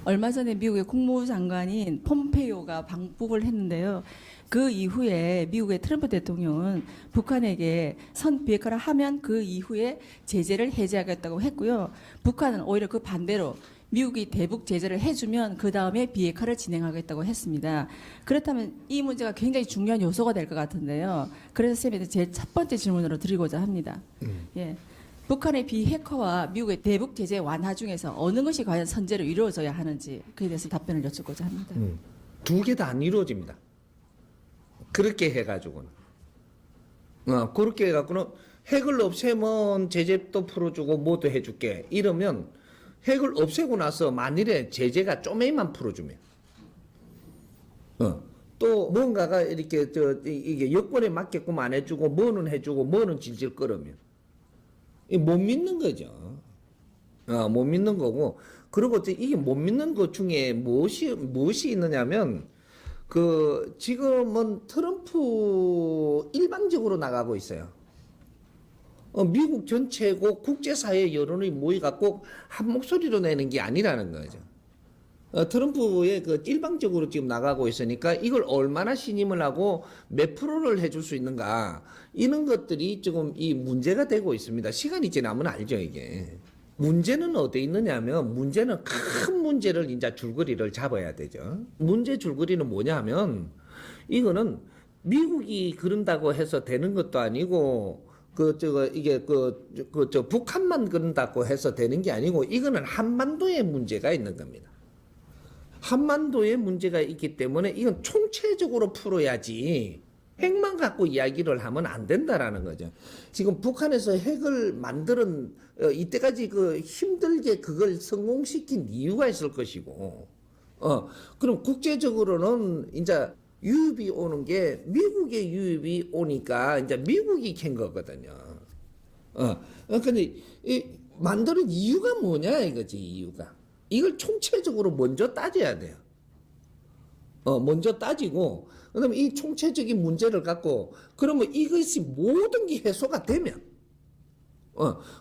얼마 전에 미국의 국무부 장관인 폼페이오가 방북을 했는데요. 그 이후에 미국의 트럼프 대통령은 북한에게 선 비핵화를 하면 그 이후에 제재를 해제하겠다고 했고요. 북한은 오히려 그 반대로 미국이 대북 제재를 해주면 그 다음에 비핵화를 진행하겠다고 했습니다. 그렇다면 이 문제가 굉장히 중요한 요소가 될 것 같은데요. 그래서 쌤한테 제 첫 번째 질문으로 드리고자 합니다. 예. 북한의 비핵화와 미국의 대북 제재 완화 중에서 어느 것이 과연 선제로 이루어져야 하는지 그에 대해서 답변을 여쭙고자 합니다. 두 개 다 안 이루어집니다. 그렇게 해가지고는. 그렇게 해갖고는 핵을 없애면 제재도 풀어주고 뭐도 해줄게. 이러면 핵을 없애고 나서 만일에 제재가 쪼매만 풀어주면. 또 뭔가가 이렇게 이게 여건에 맞게끔 안 해주고 뭐는 해주고 뭐는 질질 끌으면. 못 믿는 거죠. 못 믿는 거고. 그리고 이게 못 믿는 것 중에 무엇이 있느냐면, 지금은 트럼프 일방적으로 나가고 있어요. 미국 전체고 국제사회 여론이 모여갖고 한 목소리로 내는 게 아니라는 거죠. 트럼프의 일방적으로 지금 나가고 있으니까 이걸 얼마나 신임을 하고 몇 프로를 해줄 수 있는가, 이런 것들이 지금 이 문제가 되고 있습니다. 시간이 지나면 알죠, 이게. 문제는 어디에 있느냐면, 문제는 큰 문제를 이제 줄거리를 잡아야 되죠. 문제 줄거리는 뭐냐 하면, 이거는 미국이 그런다고 해서 되는 것도 아니고, 북한만 그런다고 해서 되는 게 아니고, 이거는 한반도에 문제가 있는 겁니다. 한반도에 문제가 있기 때문에 이건 총체적으로 풀어야지 핵만 갖고 이야기를 하면 안 된다라는 거죠. 지금 북한에서 핵을 만드는 이때까지 힘들게 그걸 성공시킨 이유가 있을 것이고, 그럼 국제적으로는 이제 유입이 오는 게 미국의 유입이 오니까 이제 미국이 캔 거거든요. 근데 만드는 이유가 뭐냐 이거지, 이유가. 이걸 총체적으로 먼저 따져야 돼요. 먼저 따지고, 그 다음에 이 총체적인 문제를 갖고, 그러면 이것이 모든 게 해소가 되면,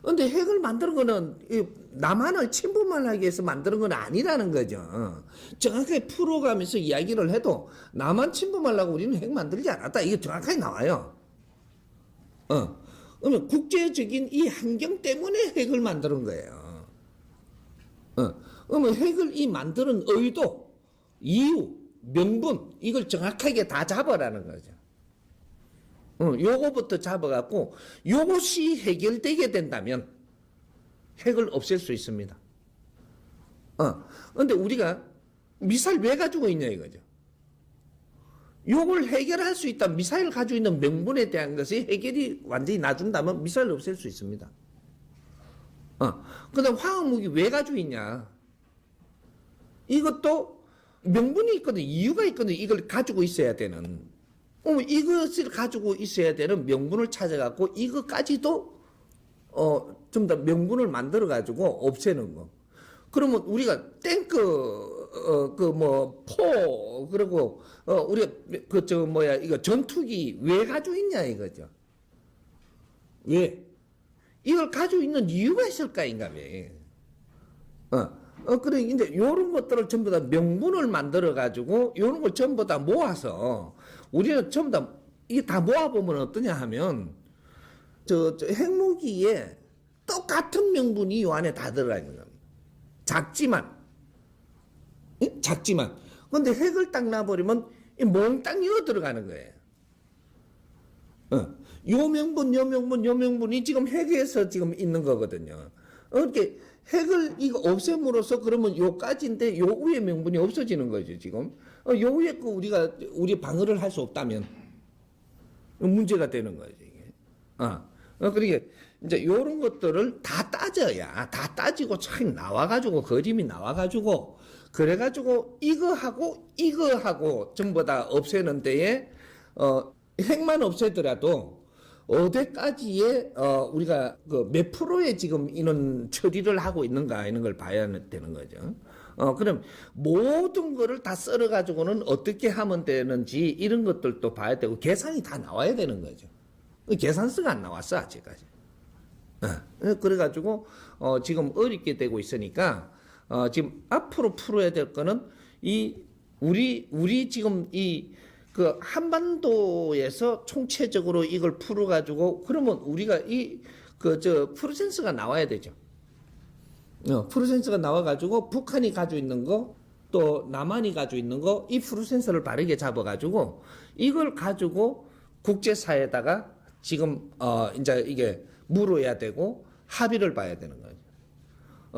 근데 핵을 만드는 거는, 남한을 침범하기 위해서 만드는 건 아니라는 거죠. 정확하게 풀어가면서 이야기를 해도, 남한 침범하려고 우리는 핵 만들지 않았다. 이게 정확하게 나와요. 그러면 국제적인 이 환경 때문에 핵을 만드는 거예요. 그러면 핵을 만드는 의도, 이유, 명분, 이걸 정확하게 다 잡아라는 거죠. 요거부터 잡아갖고, 요것이 해결되게 된다면, 핵을 없앨 수 있습니다. 근데 우리가 미사일 왜 가지고 있냐 이거죠. 요걸 해결할 수 있다, 미사일 가지고 있는 명분에 대한 것이 해결이 완전히 나준다면 미사일 없앨 수 있습니다. 그 다음 화학무기 왜 가지고 있냐. 이것도 명분이 있거든, 이유가 있거든, 이걸 가지고 있어야 되는. 이것을 가지고 있어야 되는 명분을 찾아갖고, 이것까지도, 좀 더 명분을 만들어가지고 없애는 거. 그러면 우리가 탱크, 그리고, 우리가, 이거 전투기 왜 가지고 있냐 이거죠. 왜? 이걸 가지고 있는 이유가 있을까, 인간이. 그래, 이제, 요런 것들을 전부 다 명분을 만들어가지고, 요런 걸 전부 다 모아서, 우리는 전부 다, 이게 다 모아보면 어떠냐 하면, 핵무기에 똑같은 명분이 요 안에 다 들어가 있는 겁니다. 작지만. 근데 핵을 딱 놔버리면, 몽땅 이어 들어가는 거예요. 요 명분이 지금 핵에서 지금 있는 거거든요. 이렇게 핵을 이거 없앰으로써 그러면 요까지인데 요 위에 명분이 없어지는 거죠, 지금. 요 위에 우리 방어를 할 수 없다면 문제가 되는 거죠, 이게. 그러니까 이제 요런 것들을 다 따져야, 다 따지고 참 나와가지고, 그림이 나와가지고, 그래가지고 이거하고 전부 다 없애는 데에, 핵만 없애더라도 어디까지의 우리가 몇 프로의 지금 이런 처리를 하고 있는가 이런 걸 봐야 되는 거죠. 그럼 모든 거를 다 썰어 가지고는 어떻게 하면 되는지 이런 것들도 봐야 되고 계산이 다 나와야 되는 거죠. 계산서가 안 나왔어 아직까지. 그래가지고 지금 어렵게 되고 있으니까 지금 앞으로 풀어야 될 거는 이 우리 지금 이 그 한반도에서 총체적으로 이걸 풀어가지고 그러면 우리가 이 그 저 프로센스가 나와야 되죠. 프로센스가 나와가지고 북한이 가지고 있는 거 또 남한이 가지고 있는 거 이 프로센스를 바르게 잡아가지고 이걸 가지고 국제사회에다가 지금 이제 이게 물어야 되고 합의를 봐야 되는 거죠.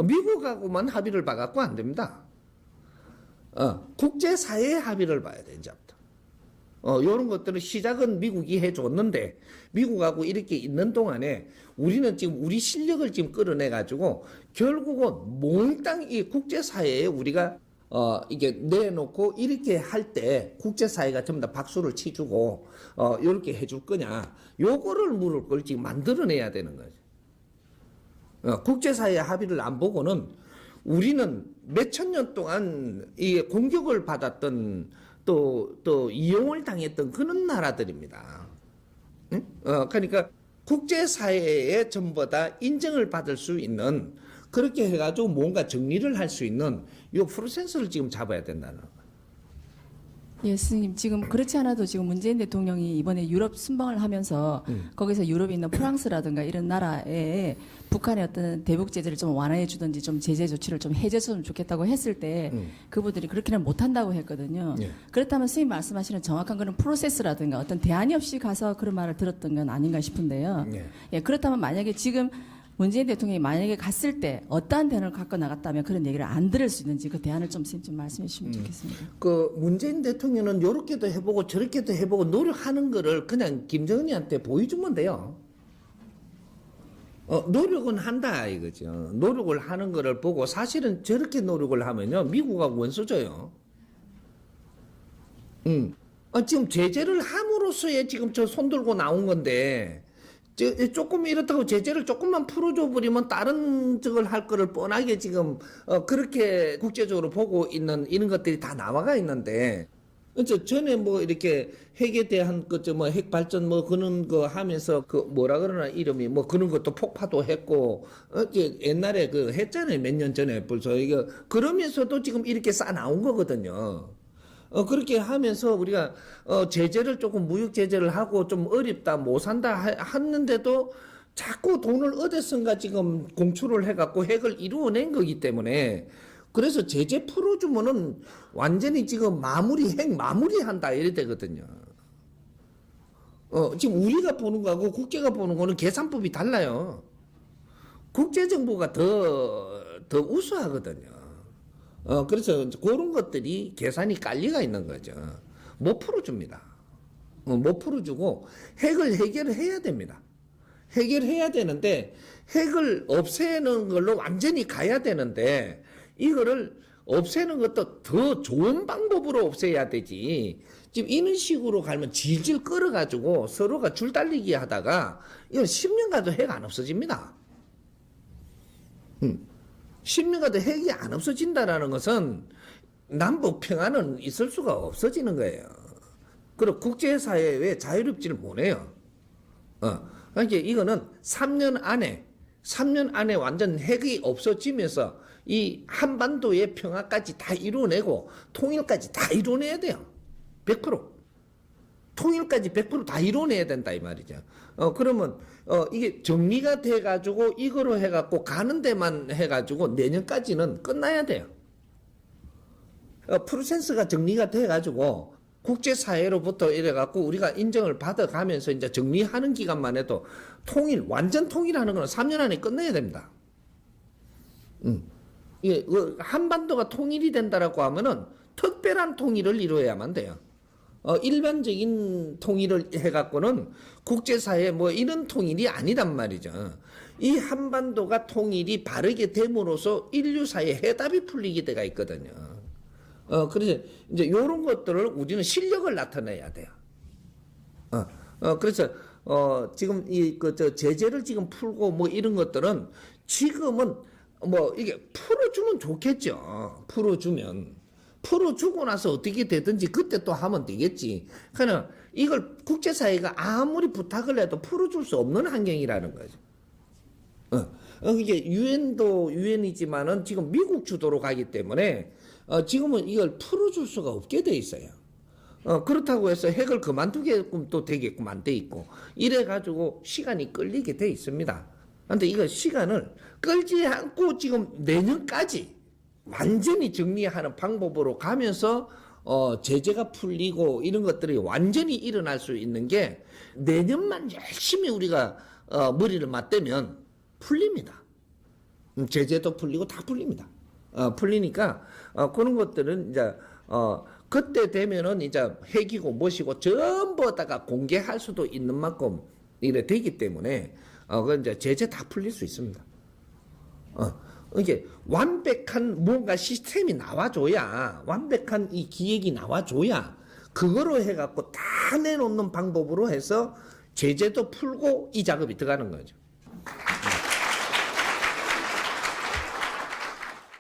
미국하고만 합의를 봐갖고 안 됩니다. 국제사회의 합의를 봐야 돼, 이제부터. 요런 것들은 시작은 미국이 해줬는데, 미국하고 이렇게 있는 동안에 우리는 지금 우리 실력을 지금 끌어내가지고, 결국은 몽땅 이 국제사회에 우리가, 이게 내놓고 이렇게 할 때 국제사회가 전부 다 박수를 치주고, 요렇게 해줄 거냐. 요거를 물을 걸 지금 만들어내야 되는 거죠. 국제사회의 합의를 안 보고는 우리는 몇천 년 동안 이 공격을 받았던 또 이용을 당했던 그런 나라들입니다. 응? 그러니까 국제사회에 전부 다 인정을 받을 수 있는 그렇게 해가지고 뭔가 정리를 할 수 있는 이 프로세스를 지금 잡아야 된다는 거예요. 예, 스님 지금 그렇지 않아도 지금 문재인 대통령이 이번에 유럽 순방을 하면서 거기서 유럽에 있는 프랑스라든가 이런 나라에 북한의 어떤 대북 제재를 좀 완화해 주든지 좀 제재 조치를 좀 해제 줬으면 좋겠다고 했을 때 그분들이 그렇게는 못한다고 했거든요. 예. 그렇다면 스님 말씀하시는 정확한 그런 프로세스라든가 어떤 대안이 없이 가서 그런 말을 들었던 건 아닌가 싶은데요. 예. 예, 그렇다면 만약에 지금 문재인 대통령이 만약에 갔을 때 어떠한 대안을 갖고 나갔다면 그런 얘기를 안 들을 수 있는지 그 대안을 좀 선생님 좀 말씀해 주시면 좋겠습니다. 그 문재인 대통령은 요렇게도 해보고 저렇게도 해보고 노력하는 거를 그냥 김정은이한테 보여주면 돼요. 노력은 한다 이거죠. 노력을 하는 거를 보고 사실은 저렇게 노력을 하면요 미국하고 원수져요. 지금 제재를 함으로써에 지금 저 손 들고 나온 건데 조금 이렇다고 제재를 조금만 풀어줘 버리면 다른 저걸 할 거를 뻔하게 지금 그렇게 국제적으로 보고 있는 이런 것들이 다 나와가 있는데 전에 뭐 이렇게 핵에 대한 그저 뭐 핵 발전 뭐 그런 거 하면서 그 뭐라 그러나 이름이 뭐 그런 것도 폭파도 했고 옛날에 그 했잖아요. 몇 년 전에 벌써 이거 그러면서도 지금 이렇게 쌓아 나온 거거든요. 그렇게 하면서 우리가 제재를 조금 무역 제재를 하고 좀 어렵다 못 산다 했는데도 자꾸 돈을 어디선가 지금 공출을 해갖고 핵을 이루어낸 거기 때문에 그래서 제재 풀어주면은 완전히 지금 핵 마무리한다 이래 되거든요. 지금 우리가 보는 거하고 국제가 보는 거는 계산법이 달라요. 국제정보가 더 우수하거든요. 그래서 그런 것들이 계산이 깔리가 있는 거죠. 못 풀어줍니다. 못 풀어주고 핵을 해결을 해야 됩니다. 해결해야 되는데 핵을 없애는 걸로 완전히 가야 되는데 이거를 없애는 것도 더 좋은 방법으로 없애야 되지. 지금 이런 식으로 가면 질질 끌어가지고 서로가 줄 달리기 하다가 이건 10년 가도 핵 안 없어집니다. 10년 가도 핵이 안 없어진다라는 것은 남북 평화는 있을 수가 없어지는 거예요. 그리고 국제사회에 자유롭지를 못해요. 그러니까 이거는 3년 안에 완전 핵이 없어지면서 이 한반도의 평화까지 다 이루어내고 통일까지 다 이루어내야 돼요. 100%. 통일까지 100%다 이루어내야 된다 이 말이죠. 그러면 이게 정리가 돼가지고 이거로 해갖고 가는 데만 해가지고 내년까지는 끝나야 돼요. 프로세스가 정리가 돼가지고 국제사회로부터 이래갖고 우리가 인정을 받아가면서 이제 정리하는 기간만 해도 완전 통일하는 건 3년 안에 끝내야 됩니다. 이게 한반도가 통일이 된다라고 하면은 특별한 통일을 이루어야만 돼요. 일반적인 통일을 해갖고는 국제사회 뭐 이런 통일이 아니단 말이죠. 이 한반도가 통일이 바르게 됨으로써 인류사의 해답이 풀리게 돼가 있거든요. 그래서 이제 이런 것들을 우리는 실력을 나타내야 돼요. 그래서 지금 제재를 지금 풀고 뭐 이런 것들은 지금은 뭐 이게 풀어주면 좋겠죠. 풀어주고 나서 어떻게 되든지 그때 또 하면 되겠지. 그러나 이걸 국제사회가 아무리 부탁을 해도 풀어줄 수 없는 환경이라는 거죠. 이게 유엔도 유엔이지만은 지금 미국 주도로 가기 때문에 지금은 이걸 풀어줄 수가 없게 돼 있어요. 그렇다고 해서 핵을 그만두게끔 또 되게끔 안 돼 있고 이래 가지고 시간이 끌리게 돼 있습니다. 근데 이거 시간을 끌지 않고 지금 내년까지 완전히 정리하는 방법으로 가면서 제재가 풀리고 이런 것들이 완전히 일어날 수 있는 게 내년만 열심히 우리가 머리를 맞대면 풀립니다. 제재도 풀리고 다 풀립니다. 풀리니까 그런 것들은 이제 그때 되면은 이제 핵이고 뭐시고 전부 다가 공개할 수도 있는 만큼 이래 되기 때문에 그 이제 제재 다 풀릴 수 있습니다. 이게 완벽한 뭔가 시스템이 나와줘야 완벽한 이 기획이 나와줘야 그거로 해갖고 다 내놓는 방법으로 해서 제재도 풀고 이 작업이 들어가는 거죠.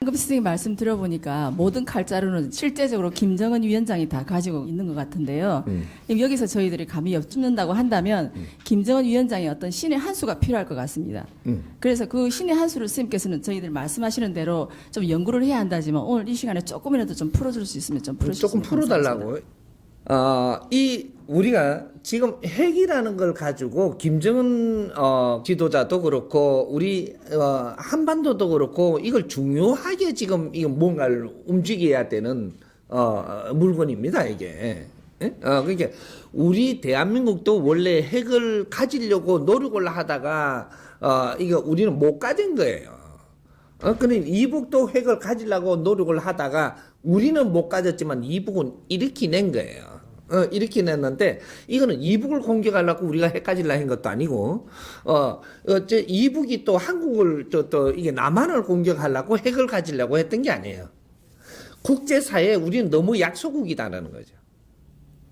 방금 선생님 말씀 들어보니까 모든 칼자루는 실제적으로 김정은 위원장이 다 가지고 있는 것 같은데요. 여기서 저희들이 감히 엿듣는다고 한다면 김정은 위원장의 어떤 신의 한 수가 필요할 것 같습니다. 그래서 그 신의 한 수를 선생님께서는 저희들 말씀하시는 대로 좀 연구를 해야 한다지만 오늘 이 시간에 조금이라도 좀 풀어줄 수 있으면 좀 풀어주시면 조금 풀어달라고. 이 우리가 지금 핵이라는 걸 가지고 김정은 지도자도 그렇고 우리 한반도도 그렇고 이걸 중요하게 지금 이거 뭔가를 움직여야 되는 물건입니다 이게. 그러니까 우리 대한민국도 원래 핵을 가지려고 노력을 하다가 이거 우리는 못 가진 거예요. 근데 이북도 핵을 가지려고 노력을 하다가 우리는 못 가졌지만 이북은 일으키낸 거예요. 일으키냈는데 이거는 이북을 공격하려고 우리가 핵 가지려 한 것도 아니고 이북이 또 한국을 또 이게 남한을 공격하려고 핵을 가지려고 했던 게 아니에요. 국제사회에 우리는 너무 약소국이다라는 거죠.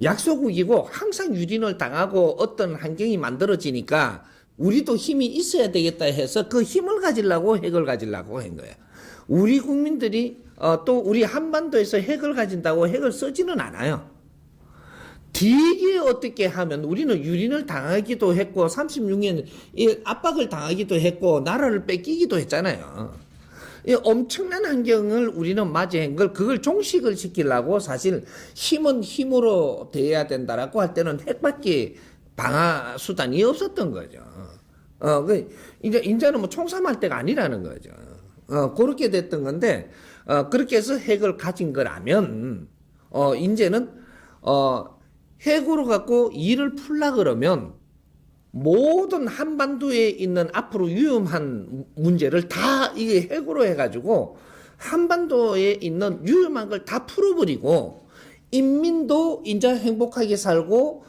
약소국이고 항상 유린을 당하고 어떤 환경이 만들어지니까 우리도 힘이 있어야 되겠다 해서 그 힘을 가지려고 핵을 가지려고 한 거예요. 우리 국민들이 또 우리 한반도에서 핵을 가진다고 핵을 쓰지는 않아요. 되게 어떻게 하면 우리는 유린을 당하기도 했고 36년 압박을 당하기도 했고 나라를 뺏기기도 했잖아요. 이 엄청난 환경을 우리는 맞이한 걸 그걸 종식을 시키려고 사실 힘은 힘으로 대해야 된다라고 할 때는 핵밖에 방어 수단이 없었던 거죠. 이제는 뭐 총삼할 때가 아니라는 거죠. 그렇게 됐던 건데, 그렇게 해서 핵을 가진 거라면, 이제는, 핵으로 갖고 일을 풀라 그러면, 모든 한반도에 있는 앞으로 위험한 문제를 다 이게 핵으로 해가지고, 한반도에 있는 위험한 걸 다 풀어버리고, 인민도 이제 행복하게 살고,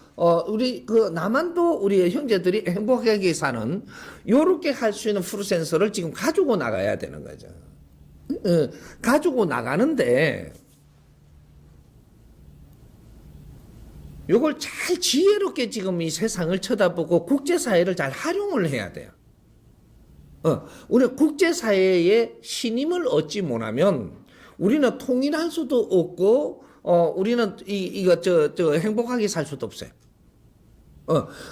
우리 그 남한도 우리 형제들이 행복하게 사는 요렇게 할 수 있는 프로센서를 지금 가지고 나가야 되는 거죠. 가지고 나가는데 요걸 잘 지혜롭게 지금 이 세상을 쳐다보고 국제사회를 잘 활용을 해야 돼요. 우리 국제사회의 신임을 얻지 못하면 우리는 통일할 수도 없고 우리는 이거 행복하게 살 수도 없어요.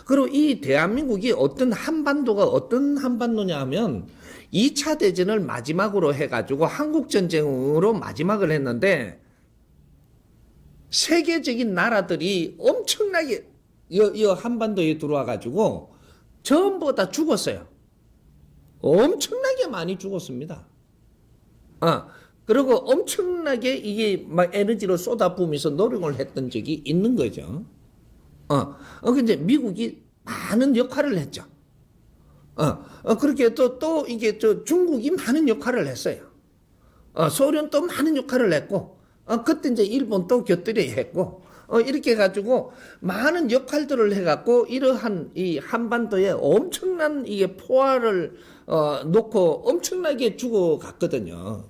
그리고 이 대한민국이 어떤 한반도냐 하면 2차 대전을 마지막으로 해가지고 한국전쟁으로 마지막을 했는데 세계적인 나라들이 엄청나게 이 한반도에 들어와가지고 전부 다 죽었어요. 엄청나게 많이 죽었습니다. 그리고 엄청나게 이게 막 에너지를 쏟아부으면서 노력을 했던 적이 있는 거죠. 근데 미국이 많은 역할을 했죠. 그렇게 또 이게 중국이 많은 역할을 했어요. 소련 또 많은 역할을 했고, 그때 이제 일본 또 곁들여 했고, 이렇게 해가지고 많은 역할들을 해갖고 이러한 이 한반도에 엄청난 이게 포화를 놓고 엄청나게 죽어갔거든요.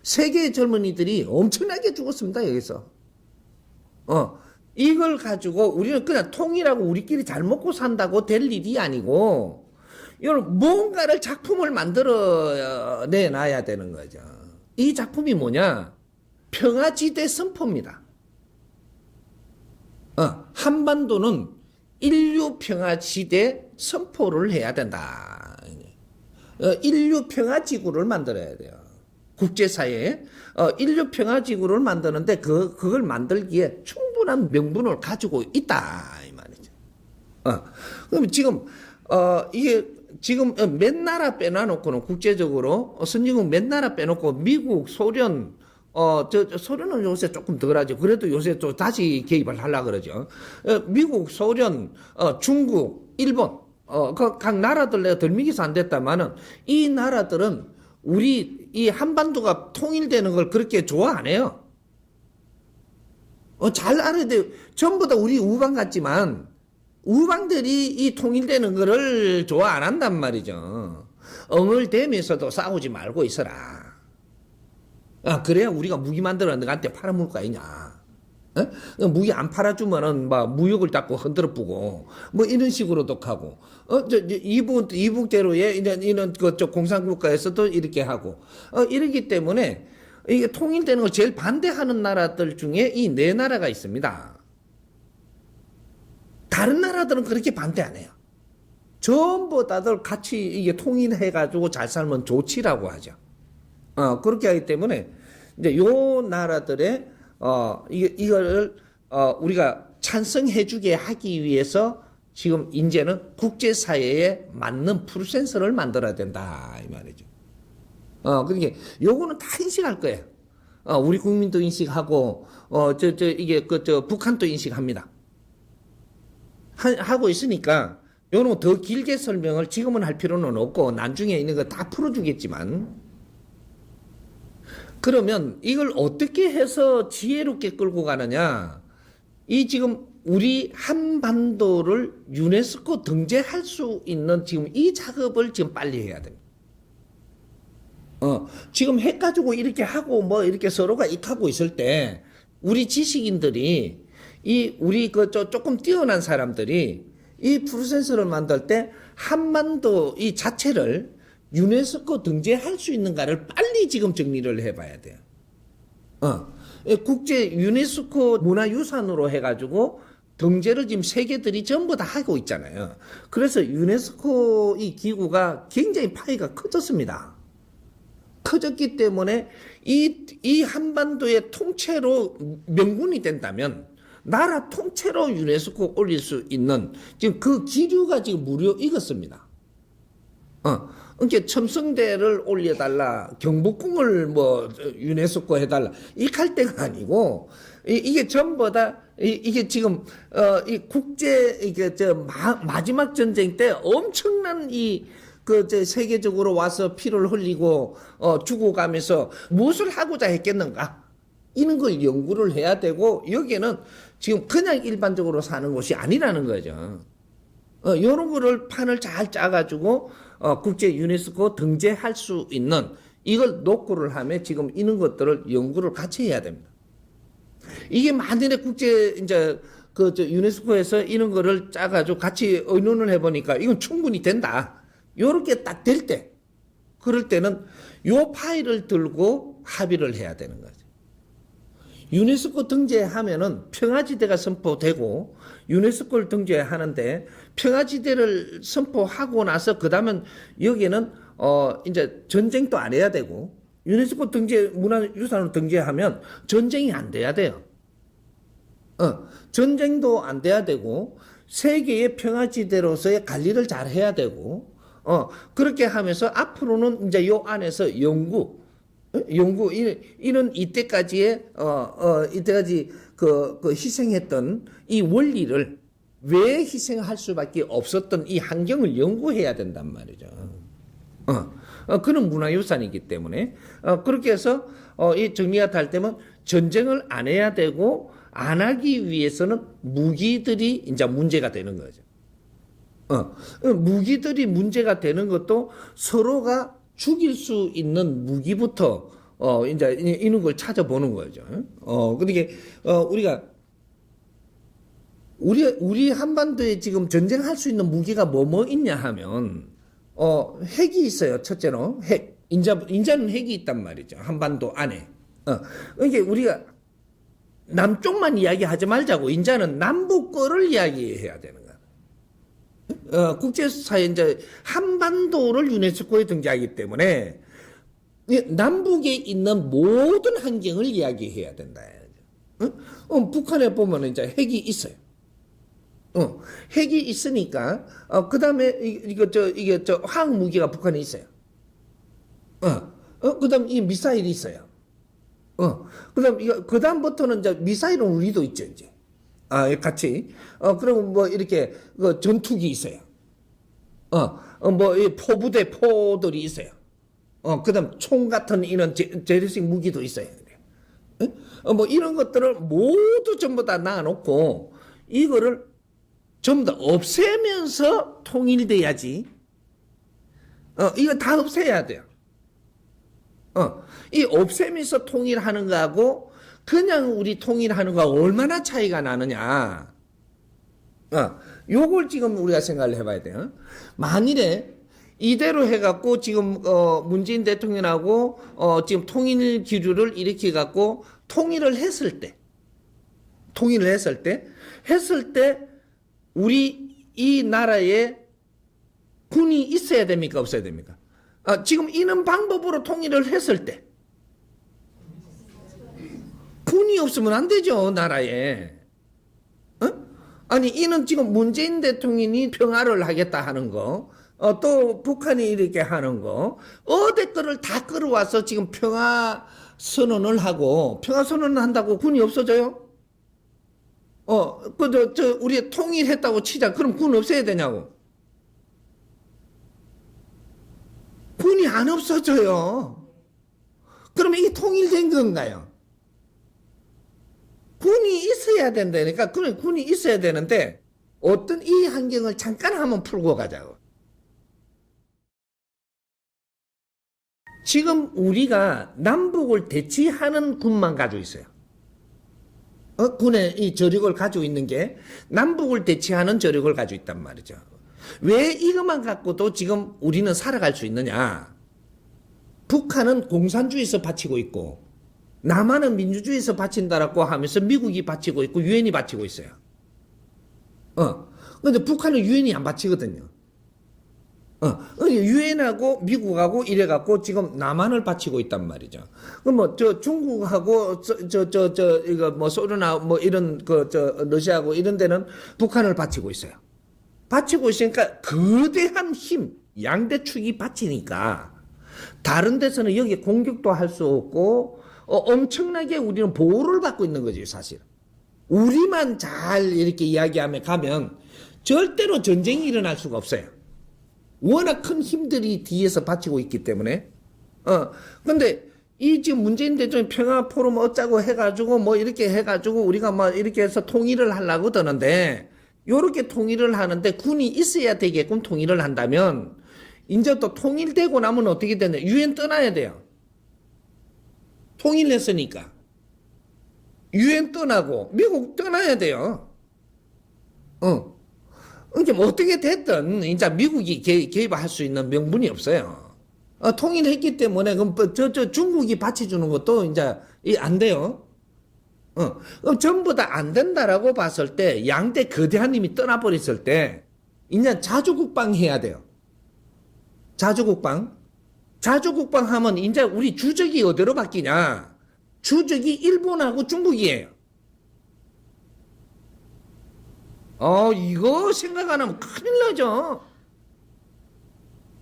세계의 젊은이들이 엄청나게 죽었습니다, 여기서. 이걸 가지고 우리는 그냥 통일하고 우리끼리 잘 먹고 산다고 될 일이 아니고, 이런 뭔가를 작품을 만들어 내놔야 되는 거죠. 이 작품이 뭐냐? 평화지대 선포입니다. 한반도는 인류 평화지대 선포를 해야 된다. 인류 평화 지구를 만들어야 돼요. 국제사회에 인류 평화 지구를 만드는데 그걸 만들기에 충분한 명분을 가지고 있다 이 말이죠. 그럼 지금 이게 지금 몇 나라 빼놔놓고는 국제적으로 선진국 몇 나라 빼놓고 미국, 소련 소련은 요새 조금 덜하죠. 그래도 요새 또 다시 개입을 하려고 그러죠. 미국, 소련, 중국, 일본, 각 나라들 내가 덜미기서 안 됐다마는 이 나라들은 우리 이 한반도가 통일되는 걸 그렇게 좋아 안 해요. 잘 알아야 돼요. 전부 다 우리 우방 같지만 우방들이 이 통일되는 거를 좋아 안 한단 말이죠. 엉을대면서도 싸우지 말고 있어라. 그래야 우리가 무기 만들어 너한테 팔아먹을 거 아니냐. 무기 안 팔아주면은 막 무역을 닦고 흔들어 뿌고 뭐 이런 식으로도 하고 이북대로에 이런 그쪽 공산국가에서도 이렇게 하고 이러기 때문에 이게 통일되는 걸 제일 반대하는 나라들 중에 이 네 나라가 있습니다. 다른 나라들은 그렇게 반대 안 해요. 전부 다들 같이 이게 통일해가지고 잘 살면 좋지라고 하죠. 그렇게 하기 때문에 이제 요 나라들의 이거를 우리가 찬성해주게 하기 위해서 지금 이제는 국제사회에 맞는 풀센서를 만들어야 된다 이 말이죠. 그러니까 요거는 다 인식할 거예요. 우리 국민도 인식하고 이게 북한도 인식합니다. 하고 있으니까 요는 더 길게 설명을 지금은 할 필요는 없고 나중에 있는 거 다 풀어주겠지만. 그러면 이걸 어떻게 해서 지혜롭게 끌고 가느냐? 이 지금 우리 한반도를 유네스코 등재할 수 있는 지금 이 작업을 지금 빨리 해야 됩니다. 지금 해가지고 이렇게 하고 뭐 이렇게 서로가 익하고 있을 때 우리 지식인들이 우리 조금 뛰어난 사람들이 이 풀센서를 만들 때 한반도 이 자체를 유네스코 등재할 수 있는가를 빨리 지금 정리를 해봐야 돼요. 국제 유네스코 문화유산으로 해가지고 등재를 지금 세계들이 전부 다 하고 있잖아요. 그래서 유네스코 이 기구가 굉장히 파이가 커졌습니다. 커졌기 때문에 이 한반도의 통째로 명분이 된다면 나라 통째로 유네스코 올릴 수 있는 지금 그 기류가 지금 무려 익었습니다. 그러니까 첨성대를 올려달라, 경복궁을 뭐 유네스코 해달라 이렇게 할 때가 아니고 이게 전부 다 이게 지금 이 국제 이게 마지막 전쟁 때 엄청난 세계적으로 와서 피를 흘리고 죽어가면서 무엇을 하고자 했겠는가 이런 걸 연구를 해야 되고 여기에는 지금 그냥 일반적으로 사는 곳이 아니라는 거죠. 이런 거를 판을 잘 짜가지고 국제 유네스코 등재할 수 있는 이걸 녹구를 하면 지금 이런 것들을 연구를 같이 해야 됩니다. 이게 만일에 유네스코에서 이런 거를 짜가지고 같이 의논을 해보니까 이건 충분히 된다. 요렇게 딱 될 때, 그럴 때는 요 파일을 들고 합의를 해야 되는 거죠. 유네스코 등재하면은 평화지대가 선포되고 유네스코를 등재하는데 평화지대를 선포하고 나서 그다음엔 여기는 이제 전쟁도 안 해야 되고 유네스코 등재 문화유산으로 등재하면 전쟁이 안 돼야 돼요. 전쟁도 안 돼야 되고 세계의 평화지대로서의 관리를 잘 해야 되고 그렇게 하면서 앞으로는 이제 요 안에서 연구 이런 이때까지 희생했던 이 원리를 왜 희생할 수밖에 없었던 이 환경을 연구해야 된단 말이죠. 그런 문화유산이기 때문에 그렇게 해서 이 정리가 될 때면 전쟁을 안 해야 되고 안 하기 위해서는 무기들이 이제 문제가 되는 거죠. 무기들이 문제가 되는 것도 서로가 죽일 수 있는 무기부터 이제 이런 걸 찾아보는 거죠. 그러니까 우리가 우리 한반도에 지금 전쟁할 수 있는 무기가 뭐 있냐 하면 핵이 있어요. 첫째로 핵. 인자는 핵이 있단 말이죠. 한반도 안에. 그러니까 우리가 남쪽만 이야기하지 말자고 인자는 남북 거를 이야기해야 되는 거야. 국제사회 이제 한반도를 유네스코에 등재하기 때문에 남북에 있는 모든 환경을 이야기해야 된다. 북한에 보면 이제 핵이 있어요. 핵이 있으니까 그 다음에 이게 화학 무기가 북한에 있어요. 그다음 이 미사일이 있어요. 그 다음부터는 이제 미사일은 우리도 있죠 이제. 같이. 그리고 뭐 이렇게 전투기 있어요. 뭐 이 포부대 포들이 있어요. 그다음 총 같은 이런 재래식 무기도 있어요. 뭐 이런 것들을 모두 전부 다 놔놓고 이거를 전부 다 없애면서 통일돼야지. 이거 다 없애야 돼요. 이 없애면서 통일하는 거하고 그냥 우리 통일하는 거하고 얼마나 차이가 나느냐. 요걸 지금 우리가 생각을 해봐야 돼요. 만일에 이대로 해갖고 지금 문재인 대통령하고 지금 통일 기류를 일으켜갖고 통일을 했을 때 우리 이 나라에 군이 있어야 됩니까 없어야 됩니까? 지금 이런 방법으로 통일을 했을 때 군이 없으면 안 되죠 나라에. 아니 이는 지금 문재인 대통령이 평화를 하겠다 하는 거, 또 북한이 이렇게 하는 거, 어디 거를 다 끌어와서 지금 평화 선언을 하고, 평화 선언을 한다고 군이 없어져요? 우리 통일했다고 치자. 그럼 군 없애야 되냐고. 군이 안 없어져요. 그러면 이게 통일된 건가요? 군이 있어야 된다니까. 그럼 군이 있어야 되는데 어떤 이 환경을 잠깐 한번 풀고 가자고. 지금 우리가 남북을 대치하는 군만 가지고 있어요. 군의 이 저력을 가지고 있는 게 남북을 대치하는 저력을 가지고 있단 말이죠. 왜 이것만 갖고도 지금 우리는 살아갈 수 있느냐? 북한은 공산주의에서 바치고 있고 남한은 민주주의에서 바친다라고 하면서 미국이 바치고 있고 유엔이 바치고 있어요. 근데 북한은 유엔이 안 바치거든요. 유엔하고 미국하고 이래갖고 지금 남한을 바치고 있단 말이죠. 그럼 뭐 중국하고 이거 뭐 소련하고 뭐 이런 러시아하고 이런 데는 북한을 바치고 있어요. 바치고 있으니까 거대한 힘, 양대 축이 바치니까 다른 데서는 여기 공격도 할 수 없고 엄청나게 우리는 보호를 받고 있는 거지 사실. 우리만 잘 이렇게 이야기하며 가면 절대로 전쟁이 일어날 수가 없어요. 워낙 큰 힘들이 뒤에서 바치고 있기 때문에. 근데 이 지금 문재인 대통령 평화 포럼 어쩌고 해가지고 뭐 이렇게 해가지고 우리가 뭐 이렇게 해서 통일을 하려고 드는데 요렇게 통일을 하는데 군이 있어야 되게끔 통일을 한다면 이제 또 통일되고 나면 어떻게 되냐. 유엔 떠나야 돼요. 통일했으니까. 유엔 떠나고 미국 떠나야 돼요. 이제 뭐 어떻게 됐든 이제 미국이 개입할 수 있는 명분이 없어요. 통일했기 때문에 그럼 중국이 받쳐주는 것도 이제 안 돼요. 그럼 전부 다 안 된다라고 봤을 때 양대 거대한 힘이 떠나버렸을 때 이제 자주국방 해야 돼요. 자주국방 하면 이제 우리 주적이 어디로 바뀌냐? 주적이 일본하고 중국이에요. 이거 생각 안 하면 큰일 나죠.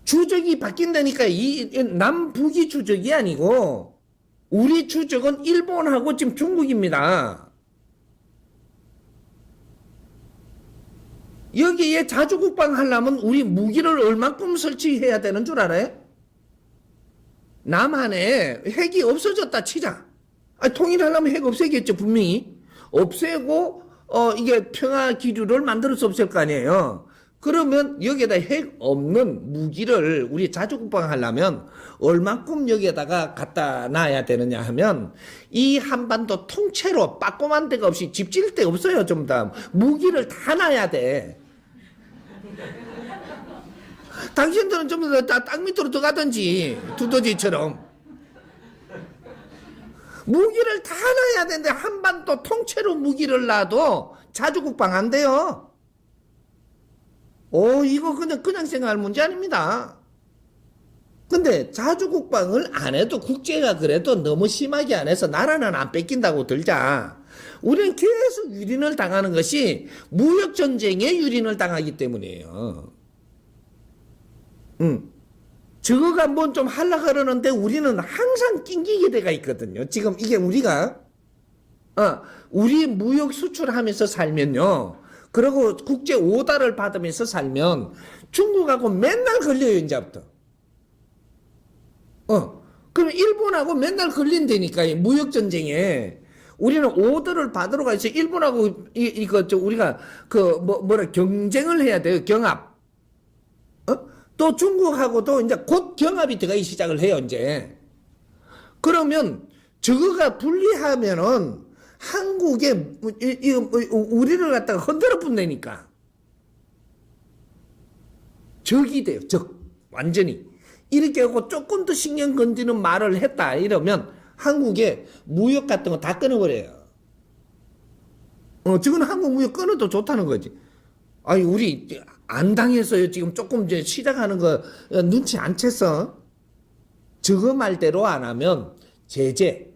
주적이 바뀐다니까 이 남북이 주적이 아니고 우리 주적은 일본하고 지금 중국입니다. 여기에 자주국방 하려면 우리 무기를 얼만큼 설치해야 되는 줄 알아요? 남한에 핵이 없어졌다 치자. 통일하려면 핵 없애겠죠 분명히. 없애고 이게 평화 기류를 만들 수 없을 거 아니에요. 그러면 여기에다 핵 없는 무기를 우리 자주국방 하려면 얼만큼 여기에다가 갖다 놔야 되느냐 하면 이 한반도 통째로 빠꼼한 데가 없이 집 지을 데 없어요. 전부 다 무기를 다 놔야 돼. 당신들은 전부 다 땅 밑으로 들어가든지 두더지처럼 무기를 다 놔야 되는데 한반도 통째로 무기를 놔도 자주국방 안 돼요. 이거 그냥 생각할 문제 아닙니다. 근데 자주국방을 안 해도 국제가 그래도 너무 심하게 안 해서 나라는 안 뺏긴다고 들자. 우리는 계속 유린을 당하는 것이 무역전쟁에 유린을 당하기 때문이에요. 저거가 뭐 좀 하려고 그러는데 우리는 항상 낑기게 돼가 있거든요. 지금 이게 우리가, 우리 무역 수출하면서 살면요. 그리고 국제 오다를 받으면서 살면 중국하고 맨날 걸려요, 이제부터. 그럼 일본하고 맨날 걸린다니까, 이 무역전쟁에. 우리는 오더를 받으러 가서 일본하고 우리가 경쟁을 해야 돼요, 경합. 또 중국하고도 이제 곧 경합이 들어가기 시작을 해요, 이제. 그러면 저거가 불리하면은 한국에 우리를 갖다가 흔들어 붙내니까 적이 돼요, 적. 완전히. 이렇게 하고 조금 더 신경 건드는 말을 했다 이러면 한국에 무역 같은 거 다 끊어버려요. 지금 한국 무역 끊어도 좋다는 거지. 아니, 우리 안 당했어요. 지금 조금 이제 시작하는 거 눈치 안 챘어. 저거 말대로 안 하면 제재.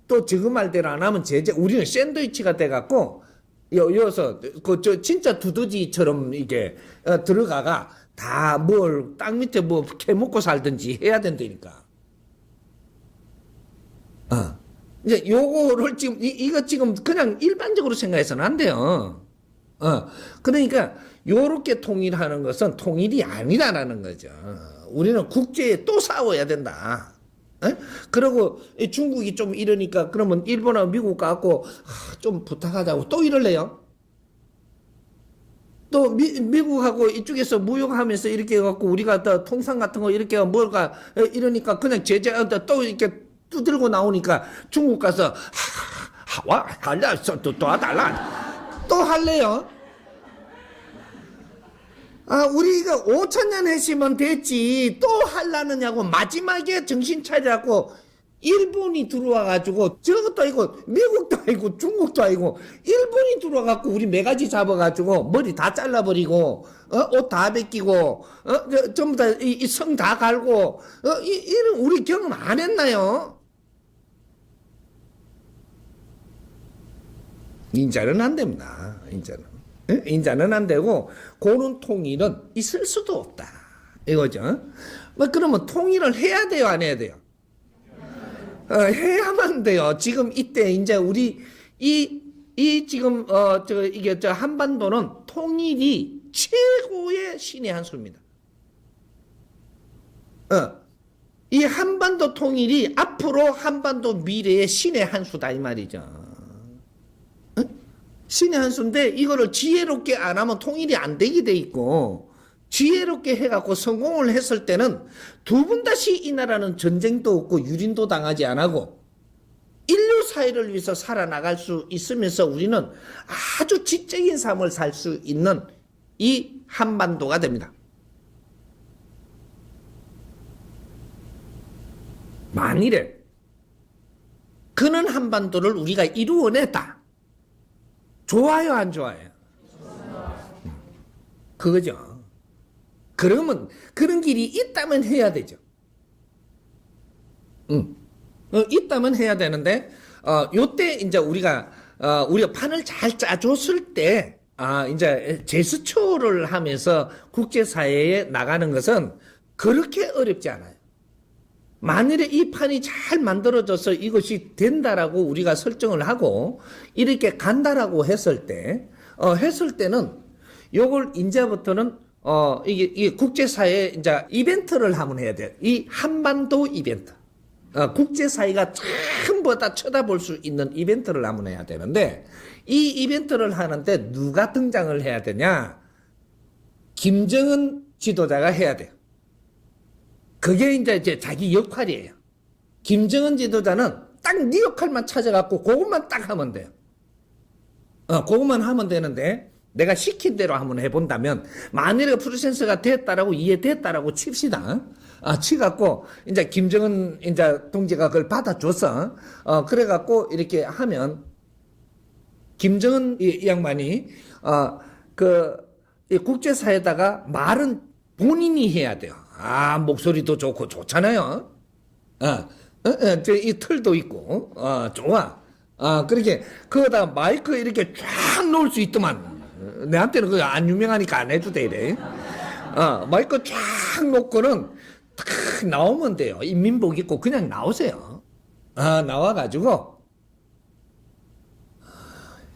또 저거 말대로 안 하면 제재. 우리는 샌드위치가 돼갖고 여기서 진짜 두더지처럼 이게 들어가가 다 뭘 땅 밑에 뭐 캐먹고 살든지 해야 된다니까. 이제 요거를 지금 이거 지금 그냥 일반적으로 생각해서는 안 돼요. 그러니까 요렇게 통일하는 것은 통일이 아니라는 거죠. 우리는 국제에 또 싸워야 된다. 그리고 중국이 좀 이러니까 그러면 일본하고 미국 갖고 좀 부탁하자고 또 이럴래요? 또 미국하고 이쪽에서 무역하면서 이렇게 해갖고 우리가 또 통상 같은 거 이렇게 뭘까 이러니까 그냥 제재 또 이렇게 두들고 나오니까 중국 가서 와 달라 또 달라 또 할래요? 우리가 5천년 했으면 됐지 또 할라느냐고 마지막에 정신 차리라고 일본이 들어와가지고 저것도 아니고 미국도 아니고 중국도 아니고 일본이 들어와갖고 우리 매가지 잡아가지고 머리 다 잘라버리고 옷 다 벗기고 전부 다 이 성 다 갈고 이런 우리 경험 안 했나요? 인자는 안 됩니다. 인자는 안 되고 그런 통일은 있을 수도 없다 이거죠. 그러면 통일을 해야 돼요, 안 해야 돼요? 해야만 돼요. 지금 이때 이제 우리 지금 이게 한반도는 통일이 최고의 신의 한 수입니다. 이 한반도 통일이 앞으로 한반도 미래의 신의 한 수다 이 말이죠. 신의 한 수인데 이거를 지혜롭게 안 하면 통일이 안 되게 돼 있고 지혜롭게 해갖고 성공을 했을 때는 두 번 다시 이 나라는 전쟁도 없고 유린도 당하지 안 하고 인류 사회를 위해서 살아나갈 수 있으면서 우리는 아주 지적인 삶을 살 수 있는 이 한반도가 됩니다. 만일에 그는 한반도를 우리가 이루어냈다. 좋아요, 안 좋아요? 그거죠. 그러면 그런 길이 있다면 해야 되죠. 있다면 해야 되는데 요때 이제 우리가 판을 잘 짜줬을 때 이제 제스처를 하면서 국제사회에 나가는 것은 그렇게 어렵지 않아요. 만일에 이 판이 잘 만들어져서 이것이 된다라고 우리가 설정을 하고 이렇게 간다라고 했을 때는 요걸 이제부터는 이게 국제사회 이제 이벤트를 한번 해야 돼요. 이 한반도 이벤트. 국제사회가 전부 다 쳐다볼 수 있는 이벤트를 한번 해야 되는데 이 이벤트를 하는데 누가 등장을 해야 되냐? 김정은 지도자가 해야 돼요. 그게 이제 자기 역할이에요. 김정은 지도자는 딱 네 역할만 찾아갖고 그것만 딱 하면 돼요. 그것만 하면 되는데 내가 시킨 대로 한번 해본다면 만일에 프로세스가 됐다라고 이해됐다라고 칩시다. 치갖고 이제 김정은 이제 동지가 그걸 받아줬어. 그래갖고 이렇게 하면 김정은 이 양반이 이 국제사회에다가 말은 본인이 해야 돼요. 아, 목소리도 좋고 좋잖아요. 이 틀도 있고, 좋아. 그렇게, 거기다 마이크 이렇게 쫙 놓을 수 있더만. 내한테는 그거 안 유명하니까 안 해도 돼, 이래. 마이크 쫙 놓고는 탁 나오면 돼요. 인민복 입고 그냥 나오세요. 나와가지고,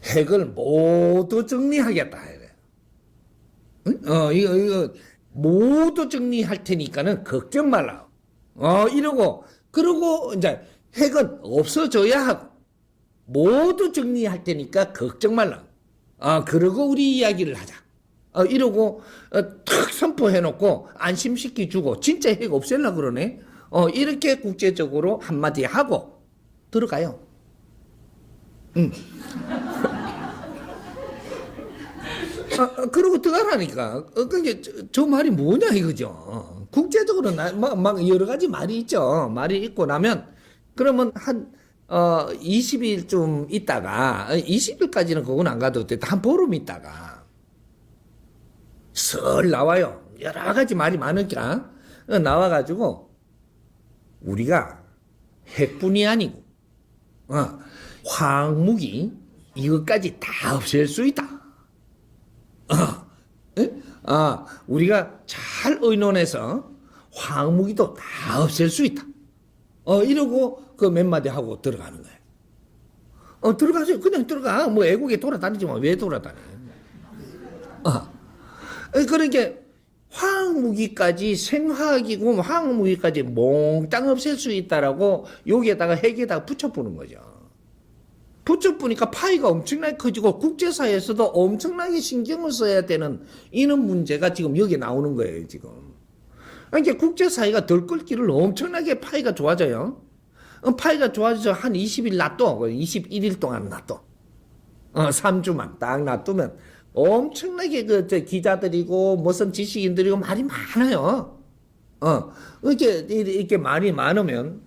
핵을 모두 정리하겠다. 이래. 이거 모두 정리할 테니까는 걱정 말라. 그러고 이제 핵은 없어져야 하고, 모두 정리할 테니까 걱정 말라. 그러고 우리 이야기를 하자. 이러고, 탁 선포해놓고 안심시켜주고, 진짜 핵 없앨라 그러네. 이렇게 국제적으로 한마디 하고 들어가요. 그러고 들어가라니까. 그게 저 말이 뭐냐 이거죠. 국제적으로 막 여러 가지 말이 있죠. 말이 있고 나면 그러면 한 20일쯤 있다가 20일까지는 그건 안 가도 돼. 한 보름 있다가 설 나와요. 여러 가지 말이 많으니까 나와가지고 우리가 핵뿐이 아니고 화학무기 이것까지 다 없앨 수 있다. 우리가 잘 의논해서 화학무기도 다 없앨 수 있다. 이러고 그 몇 마디 하고 들어가는 거예요. 들어가세요. 그냥 들어가. 뭐 애국에 돌아다니지만 왜 돌아다녀? 그러니까 화학무기까지 생화학이고 화학무기까지 몽땅 없앨 수 있다라고 여기에다가 핵에다가 붙여보는 거죠. 붙여보니까 파이가 엄청나게 커지고 국제사회에서도 엄청나게 신경을 써야 되는 이런 문제가 지금 여기 나오는 거예요, 지금. 그러니까 국제사회가 덜 끓기를 엄청나게 파이가 좋아져요. 파이가 좋아져서 한 20일 놔둬. 21일 동안 놔둬. 3주만 딱 놔두면 엄청나게 기자들이고 무슨 지식인들이고 말이 많아요. 이렇게 말이 많으면,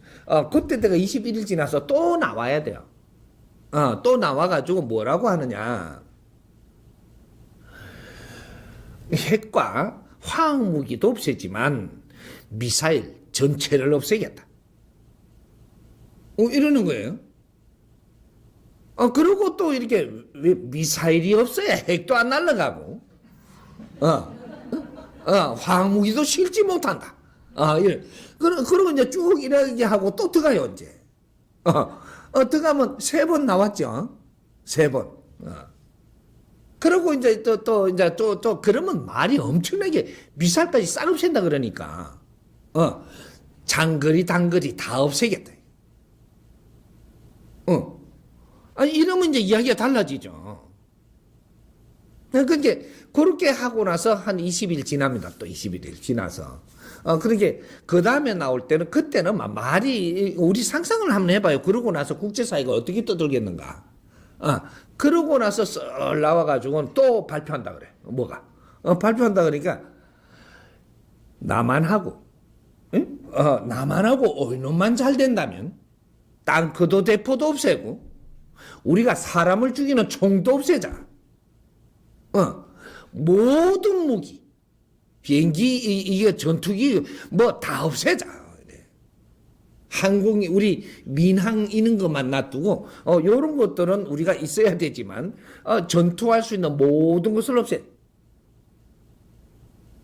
그때 내가 21일 지나서 또 나와야 돼요. 또 나와가지고 뭐라고 하느냐. 핵과 화학무기도 없애지만 미사일 전체를 없애겠다. 이러는 거예요. 그리고 또 이렇게 왜 미사일이 없어야 핵도 안 날아가고, 화학무기도 실지 못한다. 그러고 이제 쭉 이렇게 하고 또 들어가요, 이제. 들어가면 3번 나왔죠. 3번. 그러고 이제 또 그러면 말이 엄청나게 미사일까지 싹 없앤다 그러니까. 장거리, 단거리 다 없애겠다. 이러면 이제 이야기가 달라지죠. 그러니까 그렇게 하고 나서 한 20일 지납니다. 또 21일 지나서. 그러게 그 다음에 나올 때는 그때는 말이 우리 상상을 한번 해봐요. 그러고 나서 국제사회가 어떻게 떠들겠는가. 그러고 나서 썰 나와가지고는 또 발표한다 그래. 뭐가? 발표한다 그러니까 남한하고 의논만 잘 된다면 땅크도 대포도 없애고 우리가 사람을 죽이는 총도 없애자. 모든 무기 비행기, 이게 전투기, 뭐 다 없애자. 항공이, 우리 민항 이런 것만 놔두고, 요런 것들은 우리가 있어야 되지만, 전투할 수 있는 모든 것을 없애.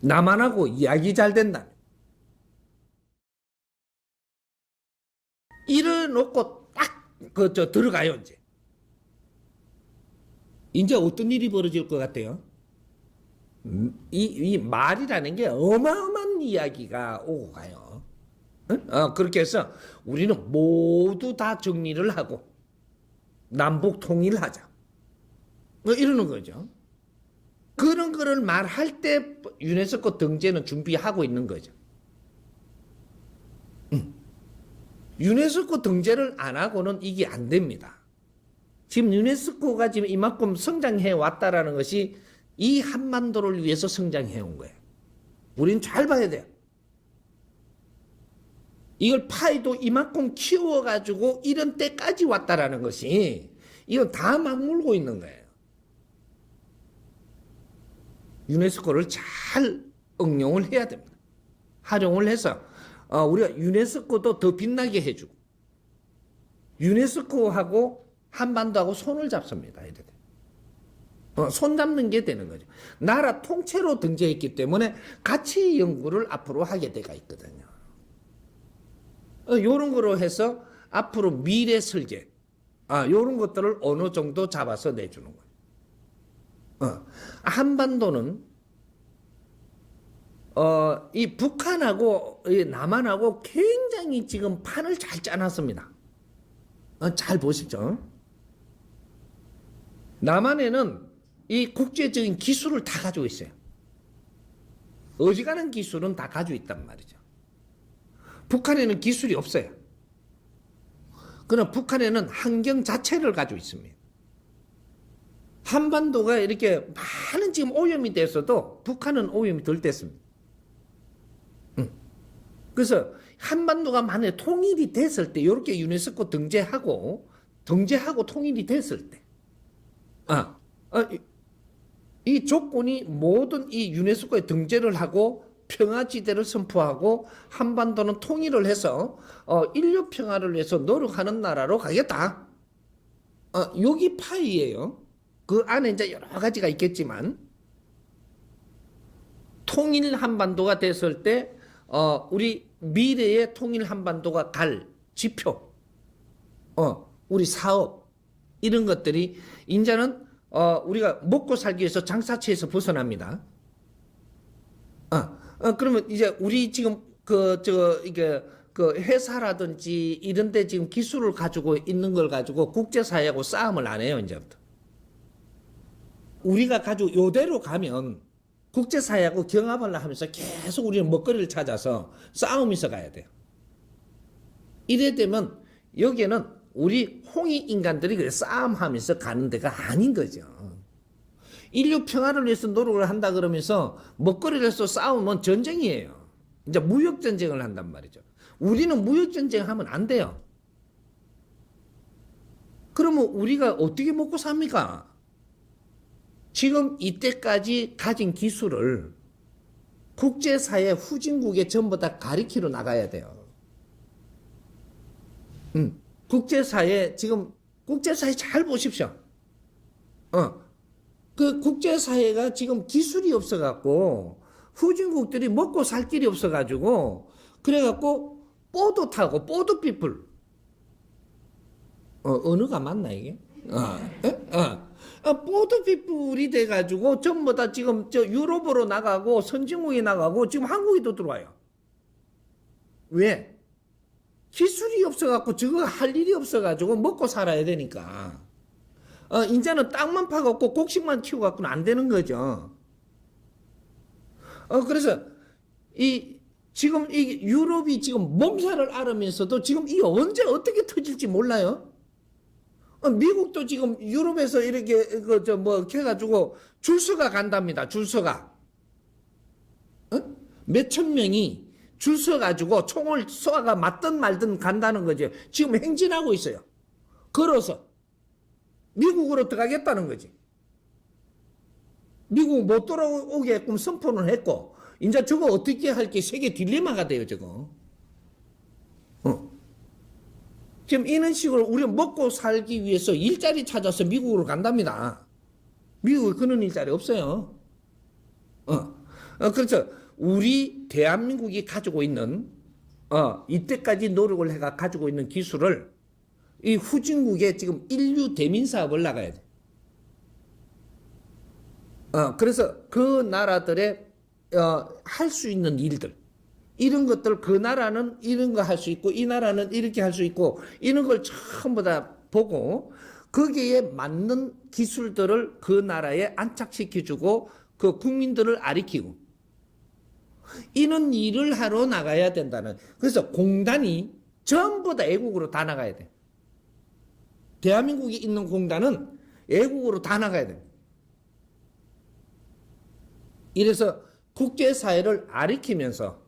남한하고 이야기 잘 된다. 이래놓고 딱, 들어가요, 이제. 이제 어떤 일이 벌어질 것 같아요? 이 말이라는 게 어마어마한 이야기가 오고 가요. 그렇게 해서 우리는 모두 다 정리를 하고 남북 통일하자. 이러는 거죠. 그런 거를 말할 때 유네스코 등재는 준비하고 있는 거죠. 유네스코 등재를 안 하고는 이게 안 됩니다. 지금 유네스코가 지금 이만큼 성장해 왔다라는 것이 이 한반도를 위해서 성장해 온 거예요. 우리는 잘 봐야 돼요. 이걸 파이도 이만큼 키워가지고 이런 때까지 왔다라는 것이 이건 다 맞물고 있는 거예요. 유네스코를 잘 응용을 해야 됩니다. 활용을 해서 우리가 유네스코도 더 빛나게 해주고 유네스코하고 한반도하고 손을 잡습니다. 손 잡는 게 되는 거죠. 나라 통째로 등재했기 때문에 같이 연구를 앞으로 하게 돼가 있거든요. 이런 거로 해서 앞으로 미래 설계, 이런 것들을 어느 정도 잡아서 내주는 거예요. 한반도는 이 북한하고 이 남한하고 굉장히 지금 판을 잘 짜놨습니다. 잘 보시죠. 남한에는 이 국제적인 기술을 다 가지고 있어요. 어지간한 기술은 다 가지고 있단 말이죠. 북한에는 기술이 없어요. 그러나 북한에는 환경 자체를 가지고 있습니다. 한반도가 이렇게 많은 지금 오염이 돼서도 북한은 오염이 덜 됐습니다. 그래서 한반도가 만약에 통일이 됐을 때 이렇게 유네스코 등재하고 통일이 됐을 때 이 조건이 모든 이 유네스코에 등재를 하고 평화지대를 선포하고 한반도는 통일을 해서 인류 평화를 위해서 노력하는 나라로 가겠다. 여기 파이예요. 그 안에 이제 여러 가지가 있겠지만 통일 한반도가 됐을 때 우리 미래의 통일 한반도가 갈 지표, 우리 사업 이런 것들이 이제는 우리가 먹고 살기 위해서 장사치에서 벗어납니다. 그러면 이제 우리 지금 이게 그 회사라든지 이런데 지금 기술을 가지고 있는 걸 가지고 국제사회하고 싸움을 안 해요 이제부터. 우리가 가지고 요대로 가면 국제사회하고 경합을 하면서 계속 우리는 먹거리를 찾아서 싸움에서 가야 돼요. 이래 되면 여기에는 우리 홍익 인간들이 싸움하면서 가는 데가 아닌 거죠. 인류 평화를 위해서 노력을 한다 그러면서 먹거리를 해서 싸우면 전쟁이에요. 이제 무역전쟁을 한단 말이죠. 우리는 무역전쟁 하면 안 돼요. 그러면 우리가 어떻게 먹고 삽니까? 지금 이때까지 가진 기술을 국제사회 후진국에 전부 다 가리키러 나가야 돼요. 국제사회 잘 보십시오. 그 국제사회가 지금 기술이 없어갖고 후진국들이 먹고 살 길이 없어가지고 그래갖고 보드 타고 보드 피플 언어가 맞나 이게? 보드 피플이 돼가지고 전부 다 지금 유럽으로 나가고 선진국에 나가고 지금 한국에도 들어와요. 왜? 기술이 없어갖고 저거 할 일이 없어가지고 먹고 살아야 되니까. 이제는 땅만 파갖고 곡식만 키워갖고는 안 되는 거죠. 그래서 지금 이 유럽이 지금 몸살을 앓으면서도 지금 이 언제 어떻게 터질지 몰라요. 미국도 지금 유럽에서 이렇게 해가지고 줄서가 간답니다. 줄서가 몇천 명이 줄 서가지고 총을 쏘아가 맞든 말든 간다는 거죠. 지금 행진하고 있어요. 걸어서 미국으로 들어가겠다는 거지. 미국 못 돌아오게끔 선포를 했고 이제 저거 어떻게 할게 세계 딜레마가 돼요. 저거. 지금 이런 식으로 우리가 먹고 살기 위해서 일자리 찾아서 미국으로 간답니다. 미국에 그런 일자리 없어요. 그래서 우리 대한민국이 가지고 있는 이때까지 노력을 해가 가지고 있는 기술을 이 후진국에 지금 인류 대민 사업을 나가야 돼. 그래서 그 나라들의 할 수 있는 일들 이런 것들 그 나라는 이런 거 할 수 있고 이 나라는 이렇게 할 수 있고 이런 걸 전부 다 보고 거기에 맞는 기술들을 그 나라에 안착시켜주고 그 국민들을 아리키고 이런 일을 하러 나가야 된다는. 그래서 공단이 전부 다 애국으로 다 나가야 돼. 대한민국이 있는 공단은 애국으로 다 나가야 돼. 이래서 국제사회를 아리키면서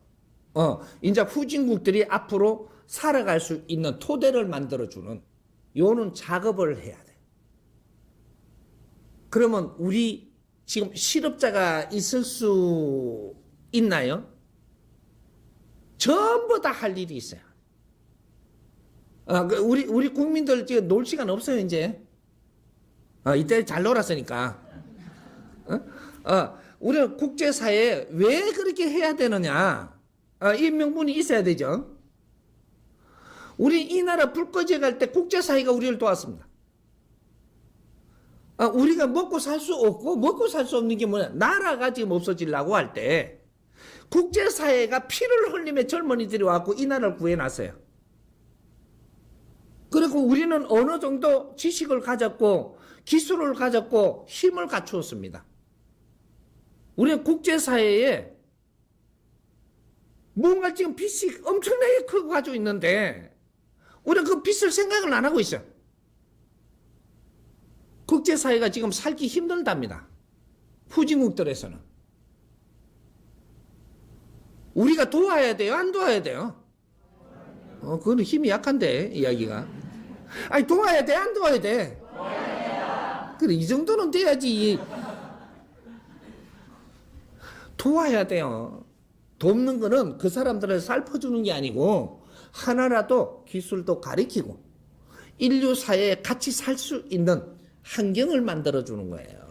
이제 후진국들이 앞으로 살아갈 수 있는 토대를 만들어주는 요는 작업을 해야 돼. 그러면 우리 지금 실업자가 있을 수 있나요? 전부 다 할 일이 있어요. 우리 국민들 지금 놀 시간 없어요, 이제. 이때 잘 놀았으니까. 우리는 국제사회에 왜 그렇게 해야 되느냐? 이 명분이 있어야 되죠. 우리 이 나라 불 꺼져갈 때 국제사회가 우리를 도왔습니다. 우리가 먹고 살 수 없고 먹고 살 수 없는 게 뭐냐? 나라가 지금 없어지려고 할 때 국제사회가 피를 흘리며 젊은이들이 와서 이 나라를 구해놨어요. 그리고 우리는 어느 정도 지식을 가졌고 기술을 가졌고 힘을 갖추었습니다. 우리는 국제사회에 뭔가 지금 빚이 엄청나게 크고 가지고 있는데 우리는 그 빚을 생각을 안 하고 있어요. 국제사회가 지금 살기 힘들답니다. 후진국들에서는. 우리가 도와야 돼요? 안 도와야 돼요? 그건 힘이 약한데, 이야기가. 아니, 도와야 돼? 안 도와야 돼? 그래, 이 정도는 돼야지. 도와야 돼요. 돕는 거는 그 사람들을 살펴주는 게 아니고, 하나라도 기술도 가리키고, 인류 사회에 같이 살 수 있는 환경을 만들어주는 거예요.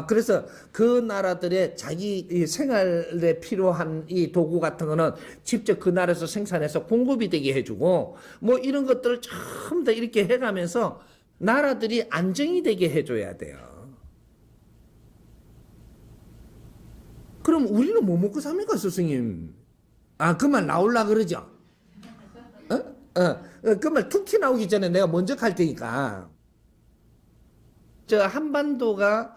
그래서 그 나라들의 자기 생활에 필요한 이 도구 같은 거는 직접 그 나라에서 생산해서 공급이 되게 해주고, 뭐 이런 것들을 전부 다 이렇게 해가면서 나라들이 안정이 되게 해줘야 돼요. 그럼 우리는 뭐 먹고 삽니까, 스승님? 그 말 나올라 그러죠? 그 말 툭 튀 나오기 전에 내가 먼저 갈 테니까. 한반도가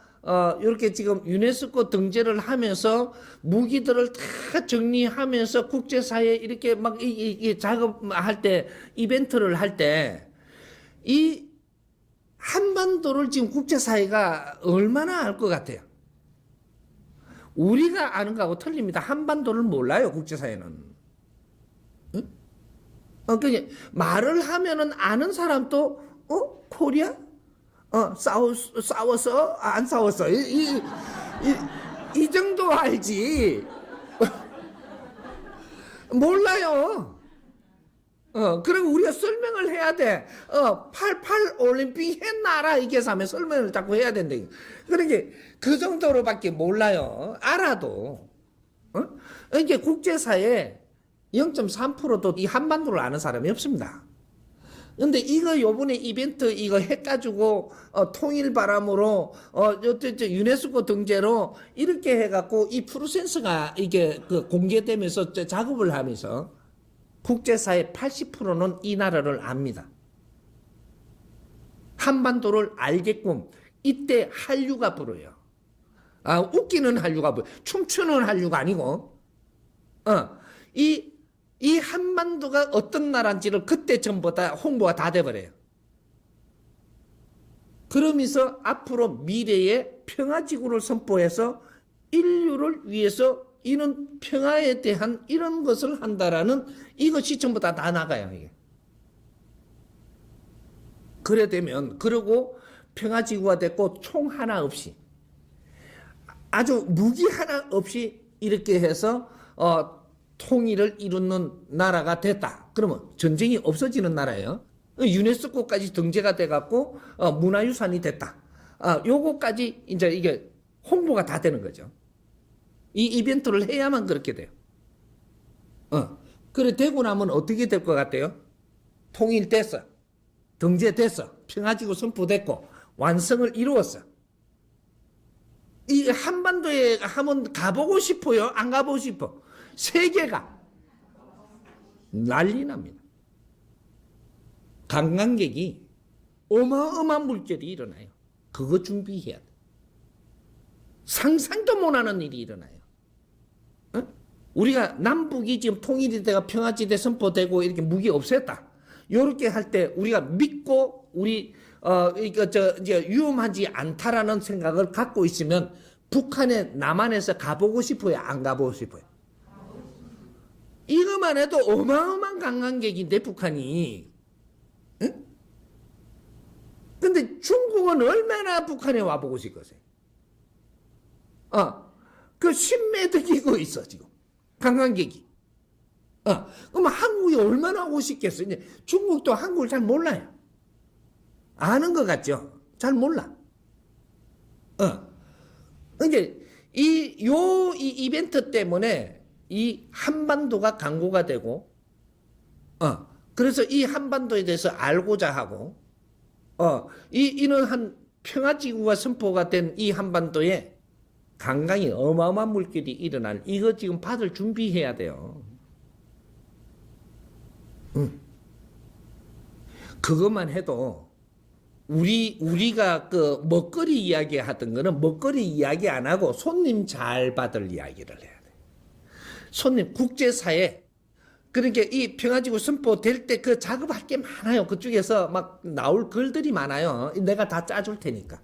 이렇게 지금 유네스코 등재를 하면서 무기들을 다 정리하면서 국제사회에 이렇게 막 이 작업할 때, 이벤트를 할 때, 이 한반도를 지금 국제사회가 얼마나 알 것 같아요? 우리가 아는 거하고 틀립니다. 한반도를 몰라요, 국제사회는. 응? 그러니까 말을 하면은 아는 사람도, 코리아? 싸웠어? 안 싸웠어? 이 정도 알지. 몰라요. 그럼 우리가 설명을 해야 돼. 88 올림픽 했나라 이게 하면 설명을 자꾸 해야 된다. 그러니까 그 정도로밖에 몰라요. 알아도. 이게 국제사회 0.3%도 이 한반도를 아는 사람이 없습니다. 근데 이거 요번에 이벤트 이거 해가지고 통일 바람으로 유네스코 등재로 이렇게 해갖고 이 프로센스가 이게 공개되면서 작업을 하면서 국제사회 80%는 이 나라를 압니다. 한반도를 알게끔 이때 한류가 불어요. 웃기는 한류가 불어요. 춤추는 한류가 아니고 이 한반도가 어떤 나라인지를 그때 전보다 홍보가 다 돼버려요. 그러면서 앞으로 미래의 평화지구를 선포해서 인류를 위해서 이런 평화에 대한 이런 것을 한다라는 이것이 전부 다 나가요. 이게. 그래 되면 그리고 평화지구가 됐고 총 하나 없이 아주 무기 하나 없이 이렇게 해서 통일을 이루는 나라가 됐다. 그러면 전쟁이 없어지는 나라예요. 유네스코까지 등재가 돼갖고 문화유산이 됐다. 요거까지 이제 이게 홍보가 다 되는 거죠. 이 이벤트를 해야만 그렇게 돼요. 그래 되고 나면 어떻게 될 것 같아요? 통일됐어. 등재됐어. 평화지구 선포됐고 완성을 이루었어. 이 한반도에 한번 가보고 싶어요? 안 가보고 싶어? 세계가 난리 납니다. 관광객이 어마어마한 물결이 일어나요. 그거 준비해야 돼. 상상도 못하는 일이 일어나요. 우리가 남북이 지금 통일이 돼가 평화지대 선포되고 이렇게 무기 없앴다. 이렇게 할 때 우리가 믿고 우리 이제 위험하지 않다라는 생각을 갖고 있으면 북한에 남한에서 가보고 싶어요? 안 가보고 싶어요? 이것만 해도 어마어마한 관광객인데 북한이. 응? 근데 중국은 얼마나 북한에 와보고 싶겠어요? 그 10m 끼고 있어, 지금. 관광객이. 그럼 한국이 얼마나 오고 싶겠어. 이제 중국도 한국을 잘 몰라요. 아는 것 같죠? 잘 몰라. 이제 이 이벤트 때문에 이 한반도가 강고가 되고, 그래서 이 한반도에 대해서 알고자 하고, 이런 평화지구가 선포가 된 이 한반도에 강강이 어마어마한 물길이 일어날, 이거 지금 받을 준비해야 돼요. 그것만 해도 우리가 그 먹거리 이야기 하던 거는 먹거리 이야기 안 하고 손님 잘 받을 이야기를 해야 돼. 손님, 국제사회, 그러니까 이 평화지구 선포될 때 그 작업할 게 많아요. 그쪽에서 막 나올 글들이 많아요. 내가 다 짜줄 테니까.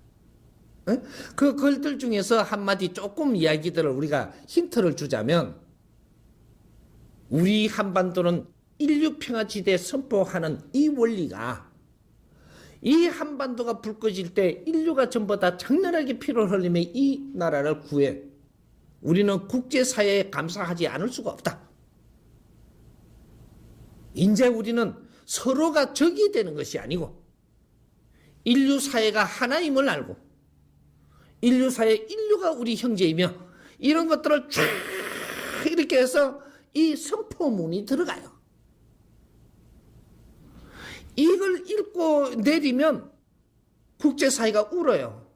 그 글들 중에서 한마디 조금 이야기들을 우리가 힌트를 주자면, 우리 한반도는 인류평화지대 선포하는 이 원리가, 이 한반도가 불 꺼질 때 인류가 전부 다 장렬하게 피를 흘리며 이 나라를 구해 우리는 국제사회에 감사하지 않을 수가 없다. 이제 우리는 서로가 적이 되는 것이 아니고 인류사회가 하나임을 알고 인류사회, 인류가 우리 형제이며 이런 것들을 쫙 이렇게 해서 이 선포문이 들어가요. 이걸 읽고 내리면 국제사회가 울어요.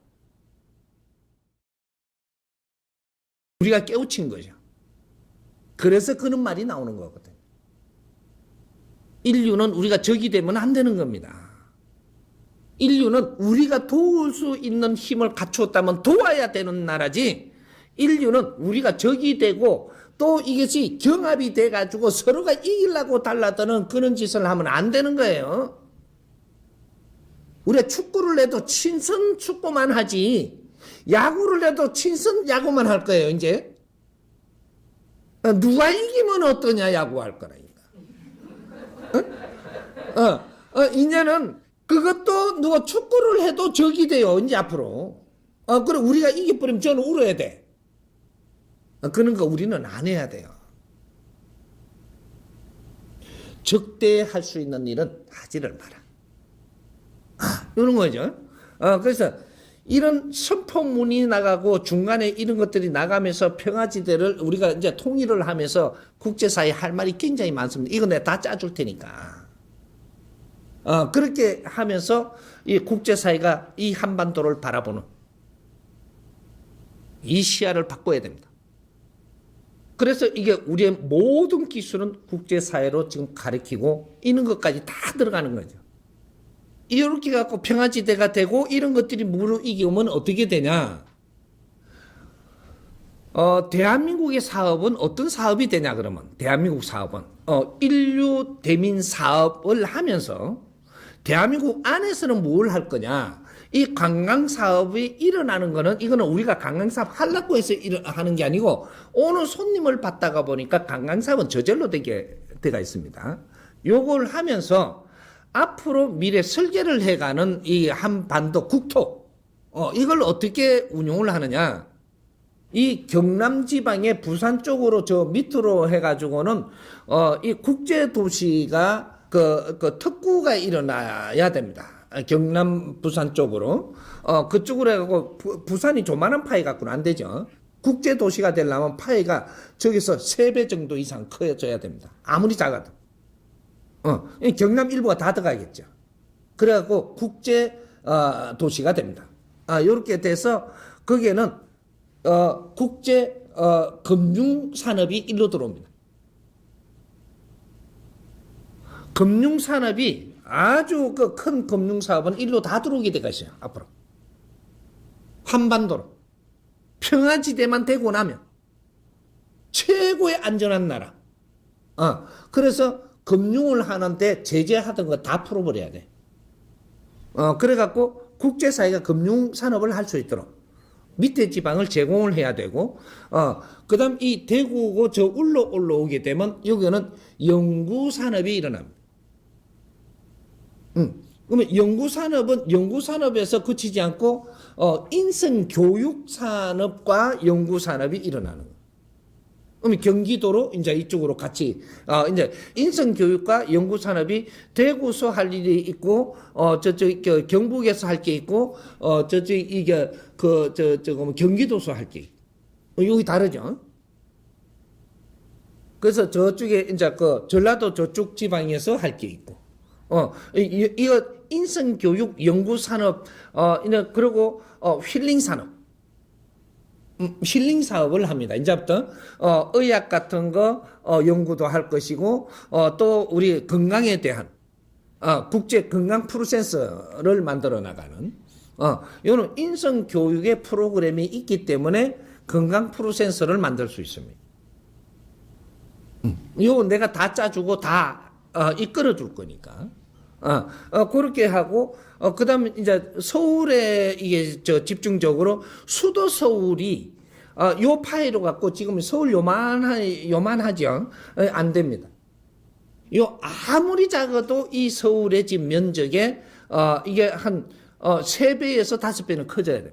우리가 깨우친 거죠. 그래서 그런 말이 나오는 거거든요. 인류는 우리가 적이 되면 안 되는 겁니다. 인류는 우리가 도울 수 있는 힘을 갖추었다면 도와야 되는 나라지, 인류는 우리가 적이 되고 또 이것이 경합이 돼가지고 서로가 이기려고 달라드는 그런 짓을 하면 안 되는 거예요. 우리가 축구를 해도 친선 축구만 하지, 야구를 해도 친선 야구만 할 거예요, 이제. 누가 이기면 어떠냐, 야구할 거라니까. 이제는 그것도 누가 축구를 해도 적이 돼요, 이제 앞으로. 그래, 우리가 이겨버리면 저는 울어야 돼. 그런 거 우리는 안 해야 돼요. 적대할 수 있는 일은 하지를 마라. 이런 거죠. 그래서 이런 선포문이 나가고 중간에 이런 것들이 나가면서 평화지대를 우리가 이제 통일을 하면서 국제사회에 할 말이 굉장히 많습니다. 이거 내가 다 짜줄 테니까. 그렇게 하면서 이 국제사회가 이 한반도를 바라보는 이 시야를 바꿔야 됩니다. 그래서 이게 우리의 모든 기술은 국제사회로 지금 가리키고 이런 것까지 다 들어가는 거죠. 이렇게 갖고 평화지대가 되고 이런 것들이 무르익으면 어떻게 되냐? 대한민국의 사업은 어떤 사업이 되냐 그러면, 대한민국 사업은 인류 대민 사업을 하면서 대한민국 안에서는 뭘 할 거냐? 이 관광 사업이 일어나는 거는, 이거는 우리가 관광 사업 하려고 해서 하는 게 아니고 오늘 손님을 받다가 보니까 관광 사업은 저절로 되가 있습니다. 요걸 하면서 앞으로 미래 설계를 해가는 이 한반도 국토, 이걸 어떻게 운용을 하느냐? 이 경남 지방의 부산 쪽으로 저 밑으로 해가지고는 이 국제 도시가 그 특구가 일어나야 됩니다. 경남 부산 쪽으로 그쪽으로 해가지고 부산이 조만한 파이 갖고는 안 되죠. 국제 도시가 되려면 파이가 저기서 3배 정도 이상 커져야 됩니다. 아무리 작아도. 경남 일부가 다 들어가겠죠. 그래갖고 국제 도시가 됩니다. 이렇게 돼서 거기에는 국제 금융 산업이 일로 들어옵니다. 금융 산업이 아주 그 큰 금융 사업은 일로 다 들어오게 되가 있어요. 앞으로 한반도로 평화지대만 되고 나면 최고의 안전한 나라. 그래서 금융을 하는데 제재하던 거 다 풀어버려야 돼. 그래갖고 국제사회가 금융산업을 할 수 있도록 밑에 지방을 제공을 해야 되고, 그 다음 이 대구고 저 올라오게 되면 여기는 연구산업이 일어납니다. 그러면 연구산업은 연구산업에서 그치지 않고 인성교육산업과 연구산업이 일어나는 거예요. 그러면 경기도로 이제 이쪽으로 같이 이제 인성교육과 연구산업이 대구서 할 일이 있고 저쪽 경북에서 할 게 있고 저쪽 이게 경기도서 할 게 있고 여기 다르죠. 그래서 저쪽에 이제 전라도 저쪽 지방에서 할 게 있고 이거 인성교육 연구산업 그리고 힐링산업 힐링 사업을 합니다. 이제부터 의학 같은 거 연구도 할 것이고 또 우리 건강에 대한 국제 건강 프로세서를 만들어 나가는 이거는 인성 교육의 프로그램이 있기 때문에 건강 프로세서를 만들 수 있습니다. 이거 내가 다 짜주고 다 이끌어 줄 거니까. 그렇게 하고, 그 다음에 이제 서울에 이게 집중적으로 수도 서울이, 요 파이로 갖고 지금 서울 요만하죠? 안 됩니다. 요 아무리 작아도 이 서울의 집 면적에, 이게 한, 3배에서 5배는 커져야 돼요.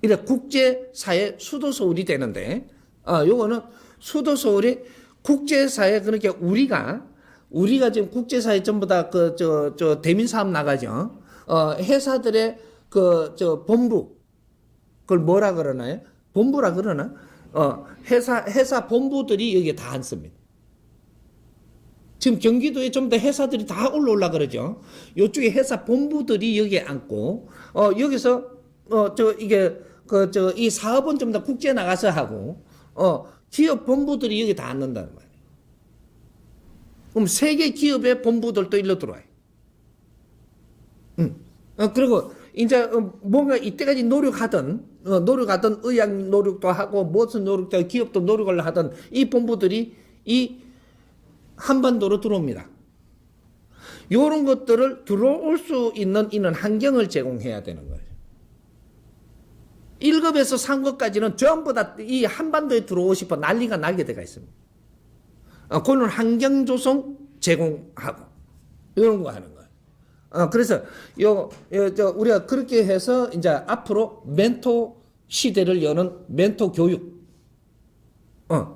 이래 국제사회 수도 서울이 되는데, 요거는 수도 서울이 국제사회, 그러니까 우리가 지금 국제사회 전부 다 대민사업 나가죠. 회사들의 본부, 그걸 뭐라 그러나요? 본부라 그러나? 회사 본부들이 여기에 다 앉습니다. 지금 경기도에 전부 다 회사들이 다 올라오려 그러죠. 요쪽에 회사 본부들이 여기에 앉고, 여기서, 이 사업은 전부 다 국제 나가서 하고, 기업 본부들이 여기 다 앉는다는 말이에요. 그럼 세계 기업의 본부들도 일로 들어와요. 그리고 이제 뭔가 이때까지 노력하던 의학 노력도 하고 무슨 노력도 기업도 노력을 하던 이 본부들이 이 한반도로 들어옵니다. 이런 것들을 들어올 수 있는 이런 환경을 제공해야 되는 거예요. 1급에서 3급까지는 전부 다 이 한반도에 들어오고 싶어 난리가 나게 돼가 있습니다. 그거는 환경 조성 제공하고 이런 거 하는 거예요. 그래서 우리가 그렇게 해서 이제 앞으로 멘토 시대를 여는 멘토 교육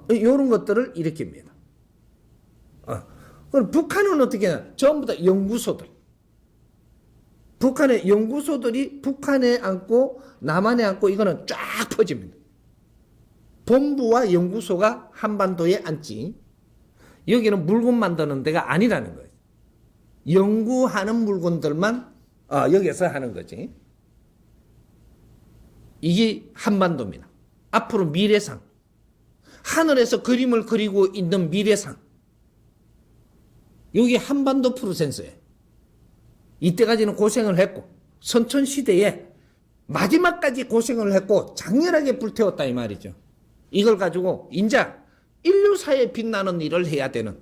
이런 것들을 일으킵니다. 그럼 북한은 어떻게 하냐? 전부 다 연구소들. 북한의 연구소들이 북한에 앉고 남한에 앉고 이거는 쫙 퍼집니다. 본부와 연구소가 한반도에 앉지. 여기는 물건 만드는 데가 아니라는 거예요. 연구하는 물건들만 여기서 하는 거지. 이게 한반도입니다. 앞으로 미래상. 하늘에서 그림을 그리고 있는 미래상. 여기 한반도 프로센서예요. 이때까지는 고생을 했고 선천시대에 마지막까지 고생을 했고 장렬하게 불태웠다 이 말이죠. 이걸 가지고 인자 인류사에 빛나는 일을 해야 되는.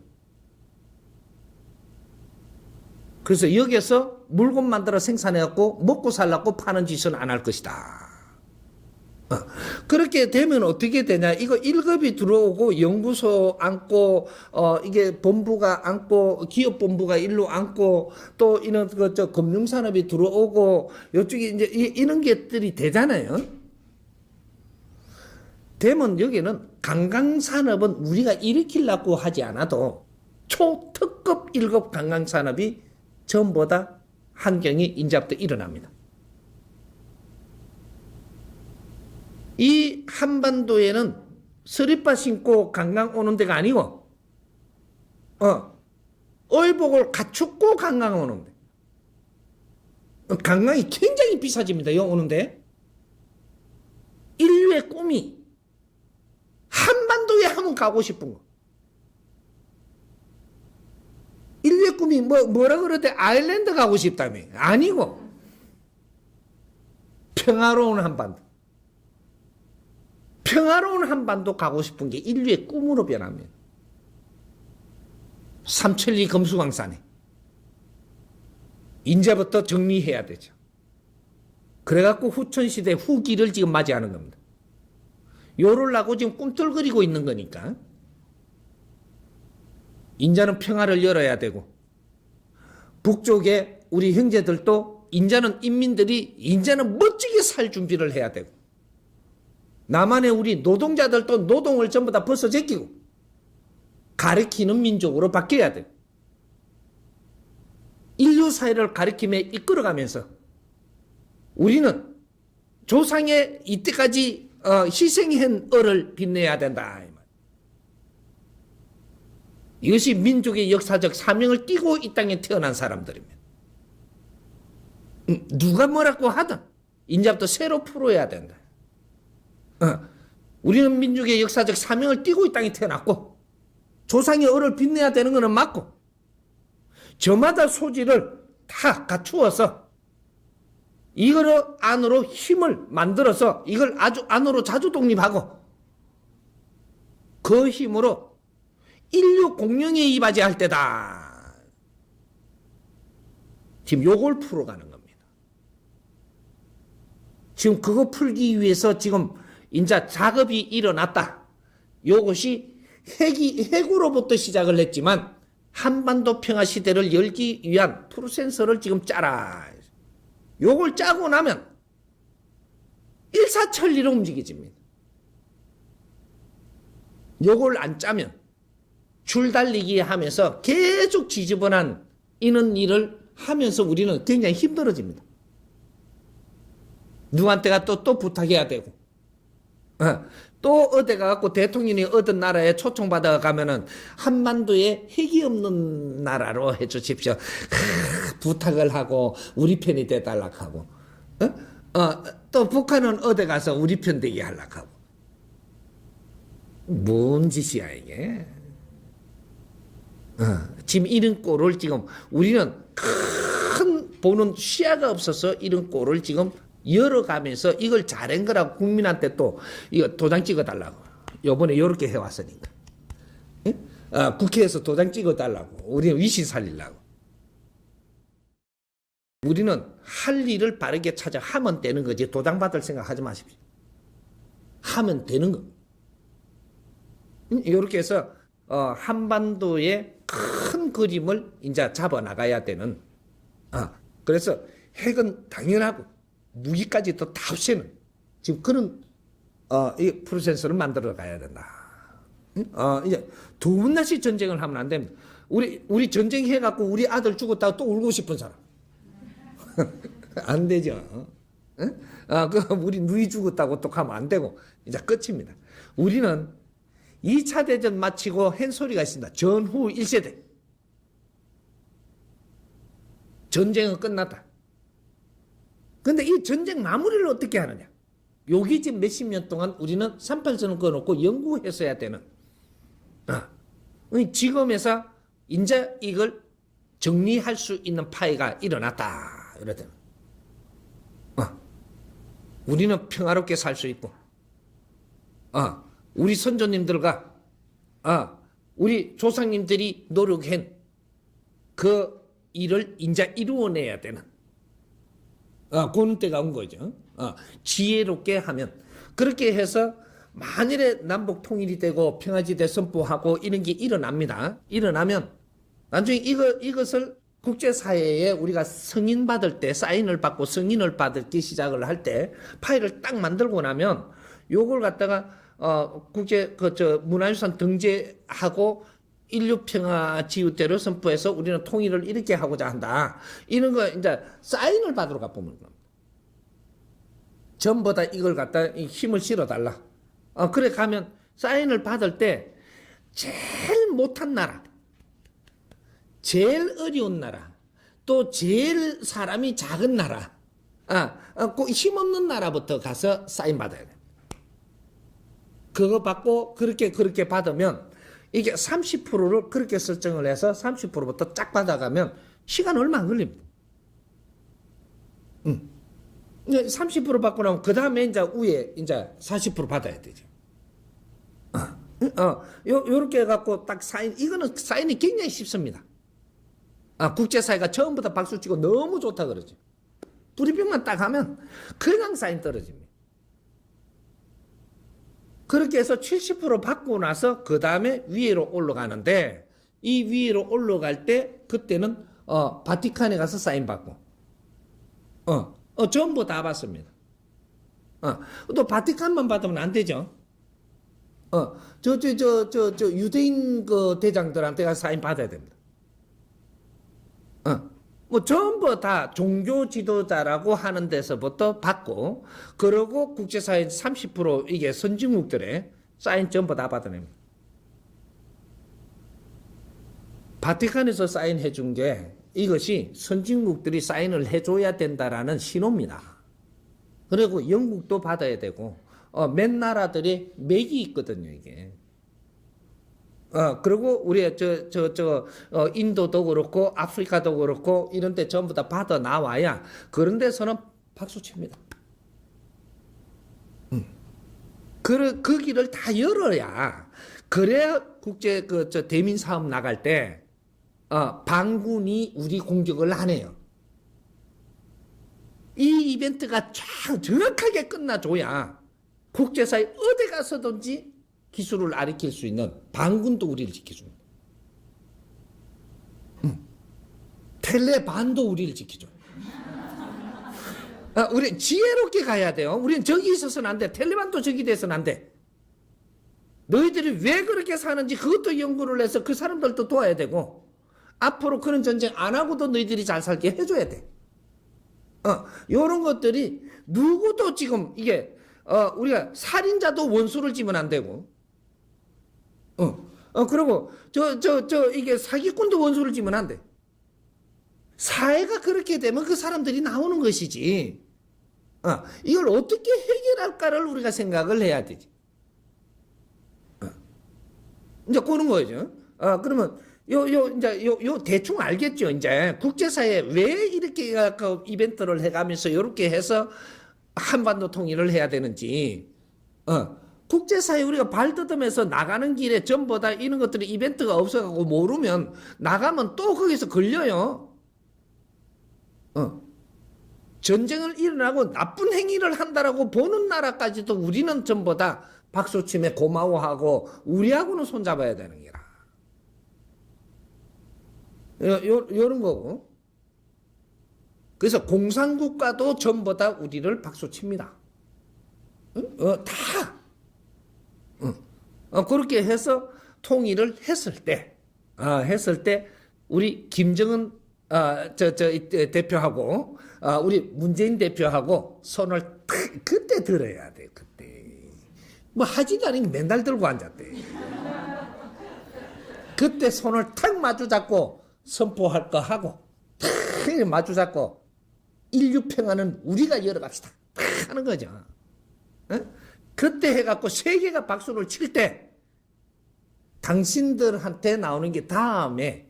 그래서 여기에서 물건 만들어 생산해갖고 먹고 살라고 파는 짓은 안 할 것이다. 그렇게 되면 어떻게 되냐? 이거 1급이 들어오고 연구소 앉고 이게 본부가 앉고 기업 본부가 일로 앉고 또 이런 금융산업이 들어오고 이쪽에 이제 이런 것들이 되잖아요. 되면 여기는 관광산업은 우리가 일으키려고 하지 않아도 초특급 1급 관광산업이 전부 다 환경이 이제부터 일어납니다. 이 한반도에는 서리빠 신고 관광 오는 데가 아니고 의복을 갖추고 관광 오는데 관광이 굉장히 비싸집니다. 여기 오는데 인류의 꿈이 한반도에 한번 가고 싶은 거. 인류의 꿈이 뭐라 그러대? 아일랜드 가고 싶다며. 아니고 평화로운 한반도. 평화로운 한반도 가고 싶은 게 인류의 꿈으로 변합니다. 삼천리 금수강산에 이제부터 정리해야 되죠. 그래갖고 후천시대 후기를 지금 맞이하는 겁니다. 요럴라고 지금 꿈틀거리고 있는 거니까 인자는 평화를 열어야 되고 북쪽에 우리 형제들도 인자는 인민들이 인자는 멋지게 살 준비를 해야 되고 남한의 우리 노동자들도 노동을 전부 다 벗어 제끼고 가르치는 민족으로 바뀌어야 돼요. 인류 사회를 가르침에 이끌어가면서 우리는 조상의 이때까지 희생한 을을 빛내야 된다. 이것이 민족의 역사적 사명을 띠고 이 땅에 태어난 사람들입니다. 누가 뭐라고 하든 이제부터 새로 풀어야 된다. 우리는 민족의 역사적 사명을 띠고 이 땅에 태어났고 조상의 을을 빛내야 되는 것은 맞고 저마다 소질을 다 갖추어서 이걸 안으로 힘을 만들어서 이걸 아주 안으로 자주 독립하고 그 힘으로 인류 공영에 이바지할 때다. 지금 요걸 풀어가는 겁니다. 지금 그거 풀기 위해서 지금 인자 작업이 일어났다. 요것이 핵으로부터 시작을 했지만 한반도 평화 시대를 열기 위한 프로세서를 지금 짜라. 요걸 짜고 나면 일사천리로 움직여집니다. 요걸 안 짜면 줄달리기 하면서 계속 지저분한 이런 일을 하면서 우리는 굉장히 힘들어집니다. 누구한테가 또 부탁해야 되고 또 어디 가갖고 대통령이 얻은 나라에 초청받아 가면은 한반도에 핵이 없는 나라로 해주십시오. 부탁을 하고 우리 편이 돼달라고 하고 또 북한은 어디 가서 우리 편 되게 하려고 하고 뭔 짓이야 이게. 지금 이런 꼴을 지금 우리는 큰 보는 시야가 없어서 이런 꼴을 지금 열어가면서 이걸 잘한 거라고 국민한테 또 이거 도장 찍어달라고. 요번에 이렇게 해왔으니까. 국회에서 도장 찍어달라고. 우리는 위신 살리려고. 우리는 할 일을 바르게 찾아 하면 되는 거지 도장 받을 생각 하지 마십시오. 하면 되는 거. 이렇게 해서 한반도의 큰 그림을 이제 잡아나가야 되는. 그래서 핵은 당연하고 무기까지도 다 없애는 지금 그런 이 프로세스를 만들어 가야 된다. 이제 두 번다시 전쟁을 하면 안 됩니다. 우리 전쟁 해갖고 우리 아들 죽었다고 또 울고 싶은 사람 안 되죠. 그 우리 누이 죽었다고 또 하면 안 되고 이제 끝입니다. 우리는 2차 대전 마치고 한 소리가 있습니다. 전후 1세대. 전쟁은 끝났다. 근데 이 전쟁 마무리를 어떻게 하느냐. 여기 지금 몇십 년 동안 우리는 38선을 그어놓고 연구했어야 되는. 지금에서 이제 이걸 정리할 수 있는 파이가 일어났다. 이러더니. 우리는 평화롭게 살 수 있고. 우리 선조님들과 우리 조상님들이 노력한 그 일을 이제 이루어내야 되는 그런 때가 온 거죠. 지혜롭게 하면 그렇게 해서 만일에 남북 통일이 되고 평화지대 선포하고 이런 게 일어납니다. 일어나면 나중에 이것을 국제사회에 우리가 승인 받을 때 사인을 받고 승인을 받기 시작을 할 때 파일을 딱 만들고 나면 요걸 갖다가 국제 문화유산 등재하고 인류평화지휘대로 선포해서 우리는 통일을 이렇게 하고자 한다. 이런 거 이제 사인을 받으러 가보면 전부 다 이걸 갖다 힘을 실어달라. 그래 가면 사인을 받을 때 제일 못한 나라, 제일 어려운 나라, 또 제일 사람이 작은 나라, 꼭 힘없는 나라부터 가서 사인 받아야 돼. 그거 받고 그렇게 받으면 이게 30%를 그렇게 설정을 해서 30%부터 쫙 받아가면 시간 얼마 안 걸립니다. 30% 받고 나면 그 다음에 이제 위에 이제 40% 받아야 되죠. 요렇게 해갖고 딱 사인, 이거는 사인이 굉장히 쉽습니다. 국제사회가 처음부터 박수 치고 너무 좋다 그러죠. 브리핑만 딱 하면 그냥 사인 떨어집니다. 그렇게 해서 70% 받고 나서 그 다음에 위로 올라가는데 이 위로 올라갈 때 그때는 바티칸에 가서 사인 받고, 전부 다 받습니다. 또 바티칸만 받으면 안 되죠. 유대인 그 대장들한테 가서 사인 받아야 됩니다. 뭐 전부 다 종교 지도자라고 하는 데서부터 받고, 그러고 국제사회 30% 이게 선진국들의 사인 전부 다 받아냅니다. 바티칸에서 사인해 준 게 이것이 선진국들이 사인을 해줘야 된다라는 신호입니다. 그리고 영국도 받아야 되고, 몇 나라들이 맥이 있거든요, 이게. 그리고 우리 인도도 그렇고 아프리카도 그렇고 이런 데 전부 다 받아 나와야 그런 데서는 박수 칩니다. 그 길을 다 열어야, 그래야 국제 대민 사업 나갈 때 반군이 우리 공격을 안 해요. 이 이벤트가 쫙 정확하게 끝나줘야 국제사회 어디 가서든지 기술을 가리킬 수 있는 반군도 우리를 지켜줍니다. 텔레반도 우리를 지켜줘요. 우리 지혜롭게 가야 돼요. 우리는 저기 있어서는 안 돼. 텔레반도 저기 돼서는 안 돼. 너희들이 왜 그렇게 사는지 그것도 연구를 해서 그 사람들도 도와야 되고, 앞으로 그런 전쟁 안 하고도 너희들이 잘 살게 해줘야 돼. 요런 것들이 누구도 지금 이게, 우리가 살인자도 원수를 지면 안 되고, 그리고 이게 사기꾼도 원수를 지면 안 돼. 사회가 그렇게 되면 그 사람들이 나오는 것이지. 이걸 어떻게 해결할까를 우리가 생각을 해야 되지. 이제 그런 거죠. 그러면 요 대충 알겠죠. 이제 국제사회에 왜 이렇게 이벤트를 해가면서 이렇게 해서 한반도 통일을 해야 되는지. 국제사회 우리가 발돋움해서 나가는 길에 전부 다 이런 것들이 이벤트가 없어가고 모르면 나가면 또 거기서 걸려요. 전쟁을 일어나고 나쁜 행위를 한다라고 보는 나라까지도 우리는 전부 다 박수치며 고마워하고 우리하고는 손잡아야 되는 게라. 요런 거고. 그래서 공산국가도 전부 다 우리를 박수칩니다. 다. 그렇게 해서 통일을 했을 때 우리 김정은 대표하고 우리 문재인 대표하고 손을 그때 들어야 돼. 그때 뭐 하지도 않으니 맨날 들고 앉았대. 그때 손을 탁 마주 잡고 선포할 거 하고 탁 마주 잡고 인류 평화는 우리가 열어갑시다 탁 하는 거죠. 그때 해갖고 세계가 박수를 칠 때 당신들한테 나오는 게 다음에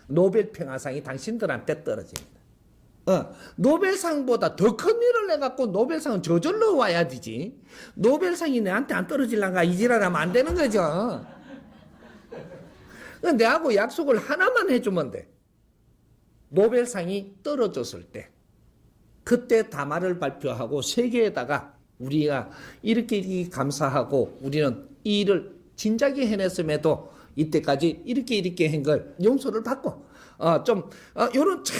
노벨 평화상이 당신들한테 떨어집니다. 노벨상보다 더 큰 일을 해갖고 노벨상은 저절로 와야 되지. 노벨상이 내한테 안 떨어질란가 이 지랄하면 안 되는 거죠. 내하고 약속을 하나만 해주면 돼. 노벨상이 떨어졌을 때 그때 담화를 발표하고 세계에다가 우리가 이렇게 감사하고 우리는 이 일을 진작에 해냈음에도 이때까지 이렇게 한 걸 용서를 받고 요런 잘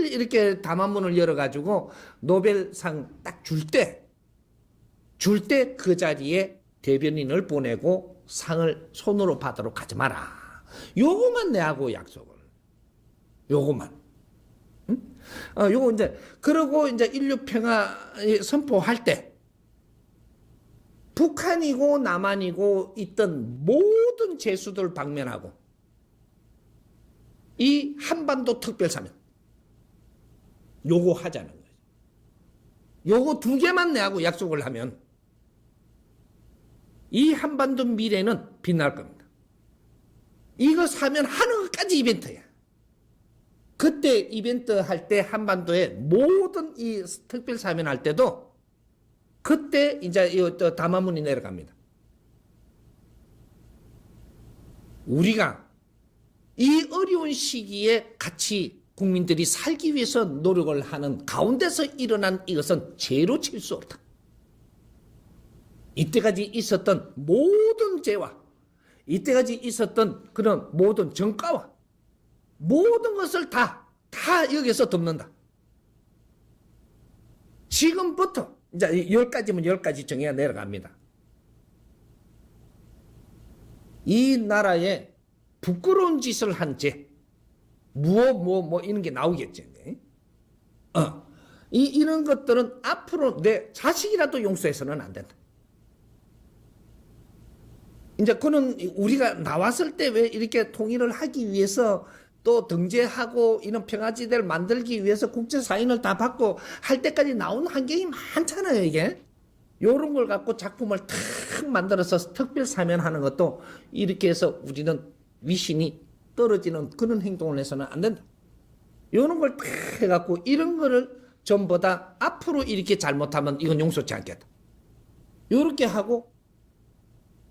이렇게 담화문을 열어가지고 노벨상 딱 줄 때 그 자리에 대변인을 보내고 상을 손으로 받도록 하지 마라. 요거만 내하고 약속을. 요거만. 요거 이제 그러고 이제 인류 평화 선포할 때 북한이고 남한이고 있던 모든 재수들 방면하고 이 한반도 특별사면 요거 하자는 거예요. 요거 두 개만 내하고 약속을 하면 이 한반도 미래는 빛날 겁니다. 이거 사면 하는 것까지 이벤트야. 그때 이벤트 할 때 한반도에 모든 이 특별사면 할 때도 그때 이제 이 담화문이 내려갑니다. 우리가 이 어려운 시기에 같이 국민들이 살기 위해서 노력을 하는 가운데서 일어난 이것은 죄로 칠 수 없다. 이때까지 있었던 모든 죄와 이때까지 있었던 그런 모든 정가와 모든 것을 다 여기서 덮는다. 지금부터 이제 10가지면 10가지 정해야 내려갑니다. 이 나라에 부끄러운 짓을 한 죄, 뭐 이런 게 나오겠죠. 이런 것들은 앞으로 내 자식이라도 용서해서는 안 된다. 이제 그는 우리가 나왔을 때 왜 이렇게 통일을 하기 위해서 또 등재하고 이런 평화지대를 만들기 위해서 국제사인을 다 받고 할 때까지 나온 환경이 많잖아요, 이게. 요런 걸 갖고 작품을 탁 만들어서 특별 사면하는 것도 이렇게 해서 우리는 위신이 떨어지는 그런 행동을 해서는 안 된다. 요런 걸 탁 해갖고 이런 거를 전부 다 앞으로 이렇게 잘못하면 이건 용서치 않겠다. 요렇게 하고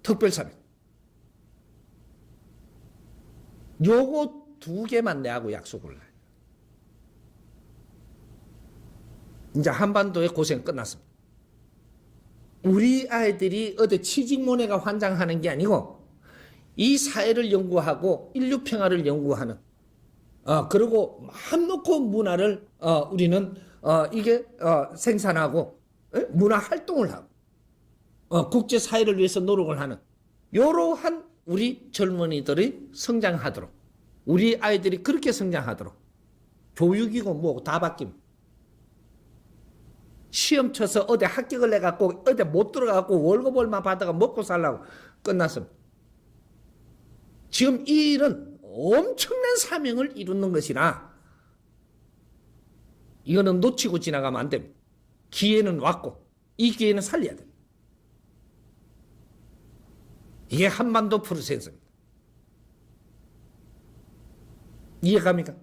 특별 사면. 요거 2개만 내하고 약속을 해요. 이제 한반도의 고생 끝났습니다. 우리 아이들이 어디 취직문회가 환장하는 게 아니고 이 사회를 연구하고 인류 평화를 연구하는 그리고 마음 놓고 문화를 우리는 이게 생산하고 문화 활동을 하고 국제 사회를 위해서 노력을 하는 이러한 우리 젊은이들이 성장하도록 우리 아이들이 그렇게 성장하도록 교육이고 뭐 다 바뀝니다. 시험 쳐서 어디 합격을 해갖고 어디 못 들어가갖고 월급 얼마 받아가 먹고 살라고 끝났습니다. 지금 이 일은 엄청난 사명을 이루는 것이라 이거는 놓치고 지나가면 안 됩니다. 기회는 왔고 이 기회는 살려야 됩니다. 이게 한반도 프로세스입니다. 이해갑니까?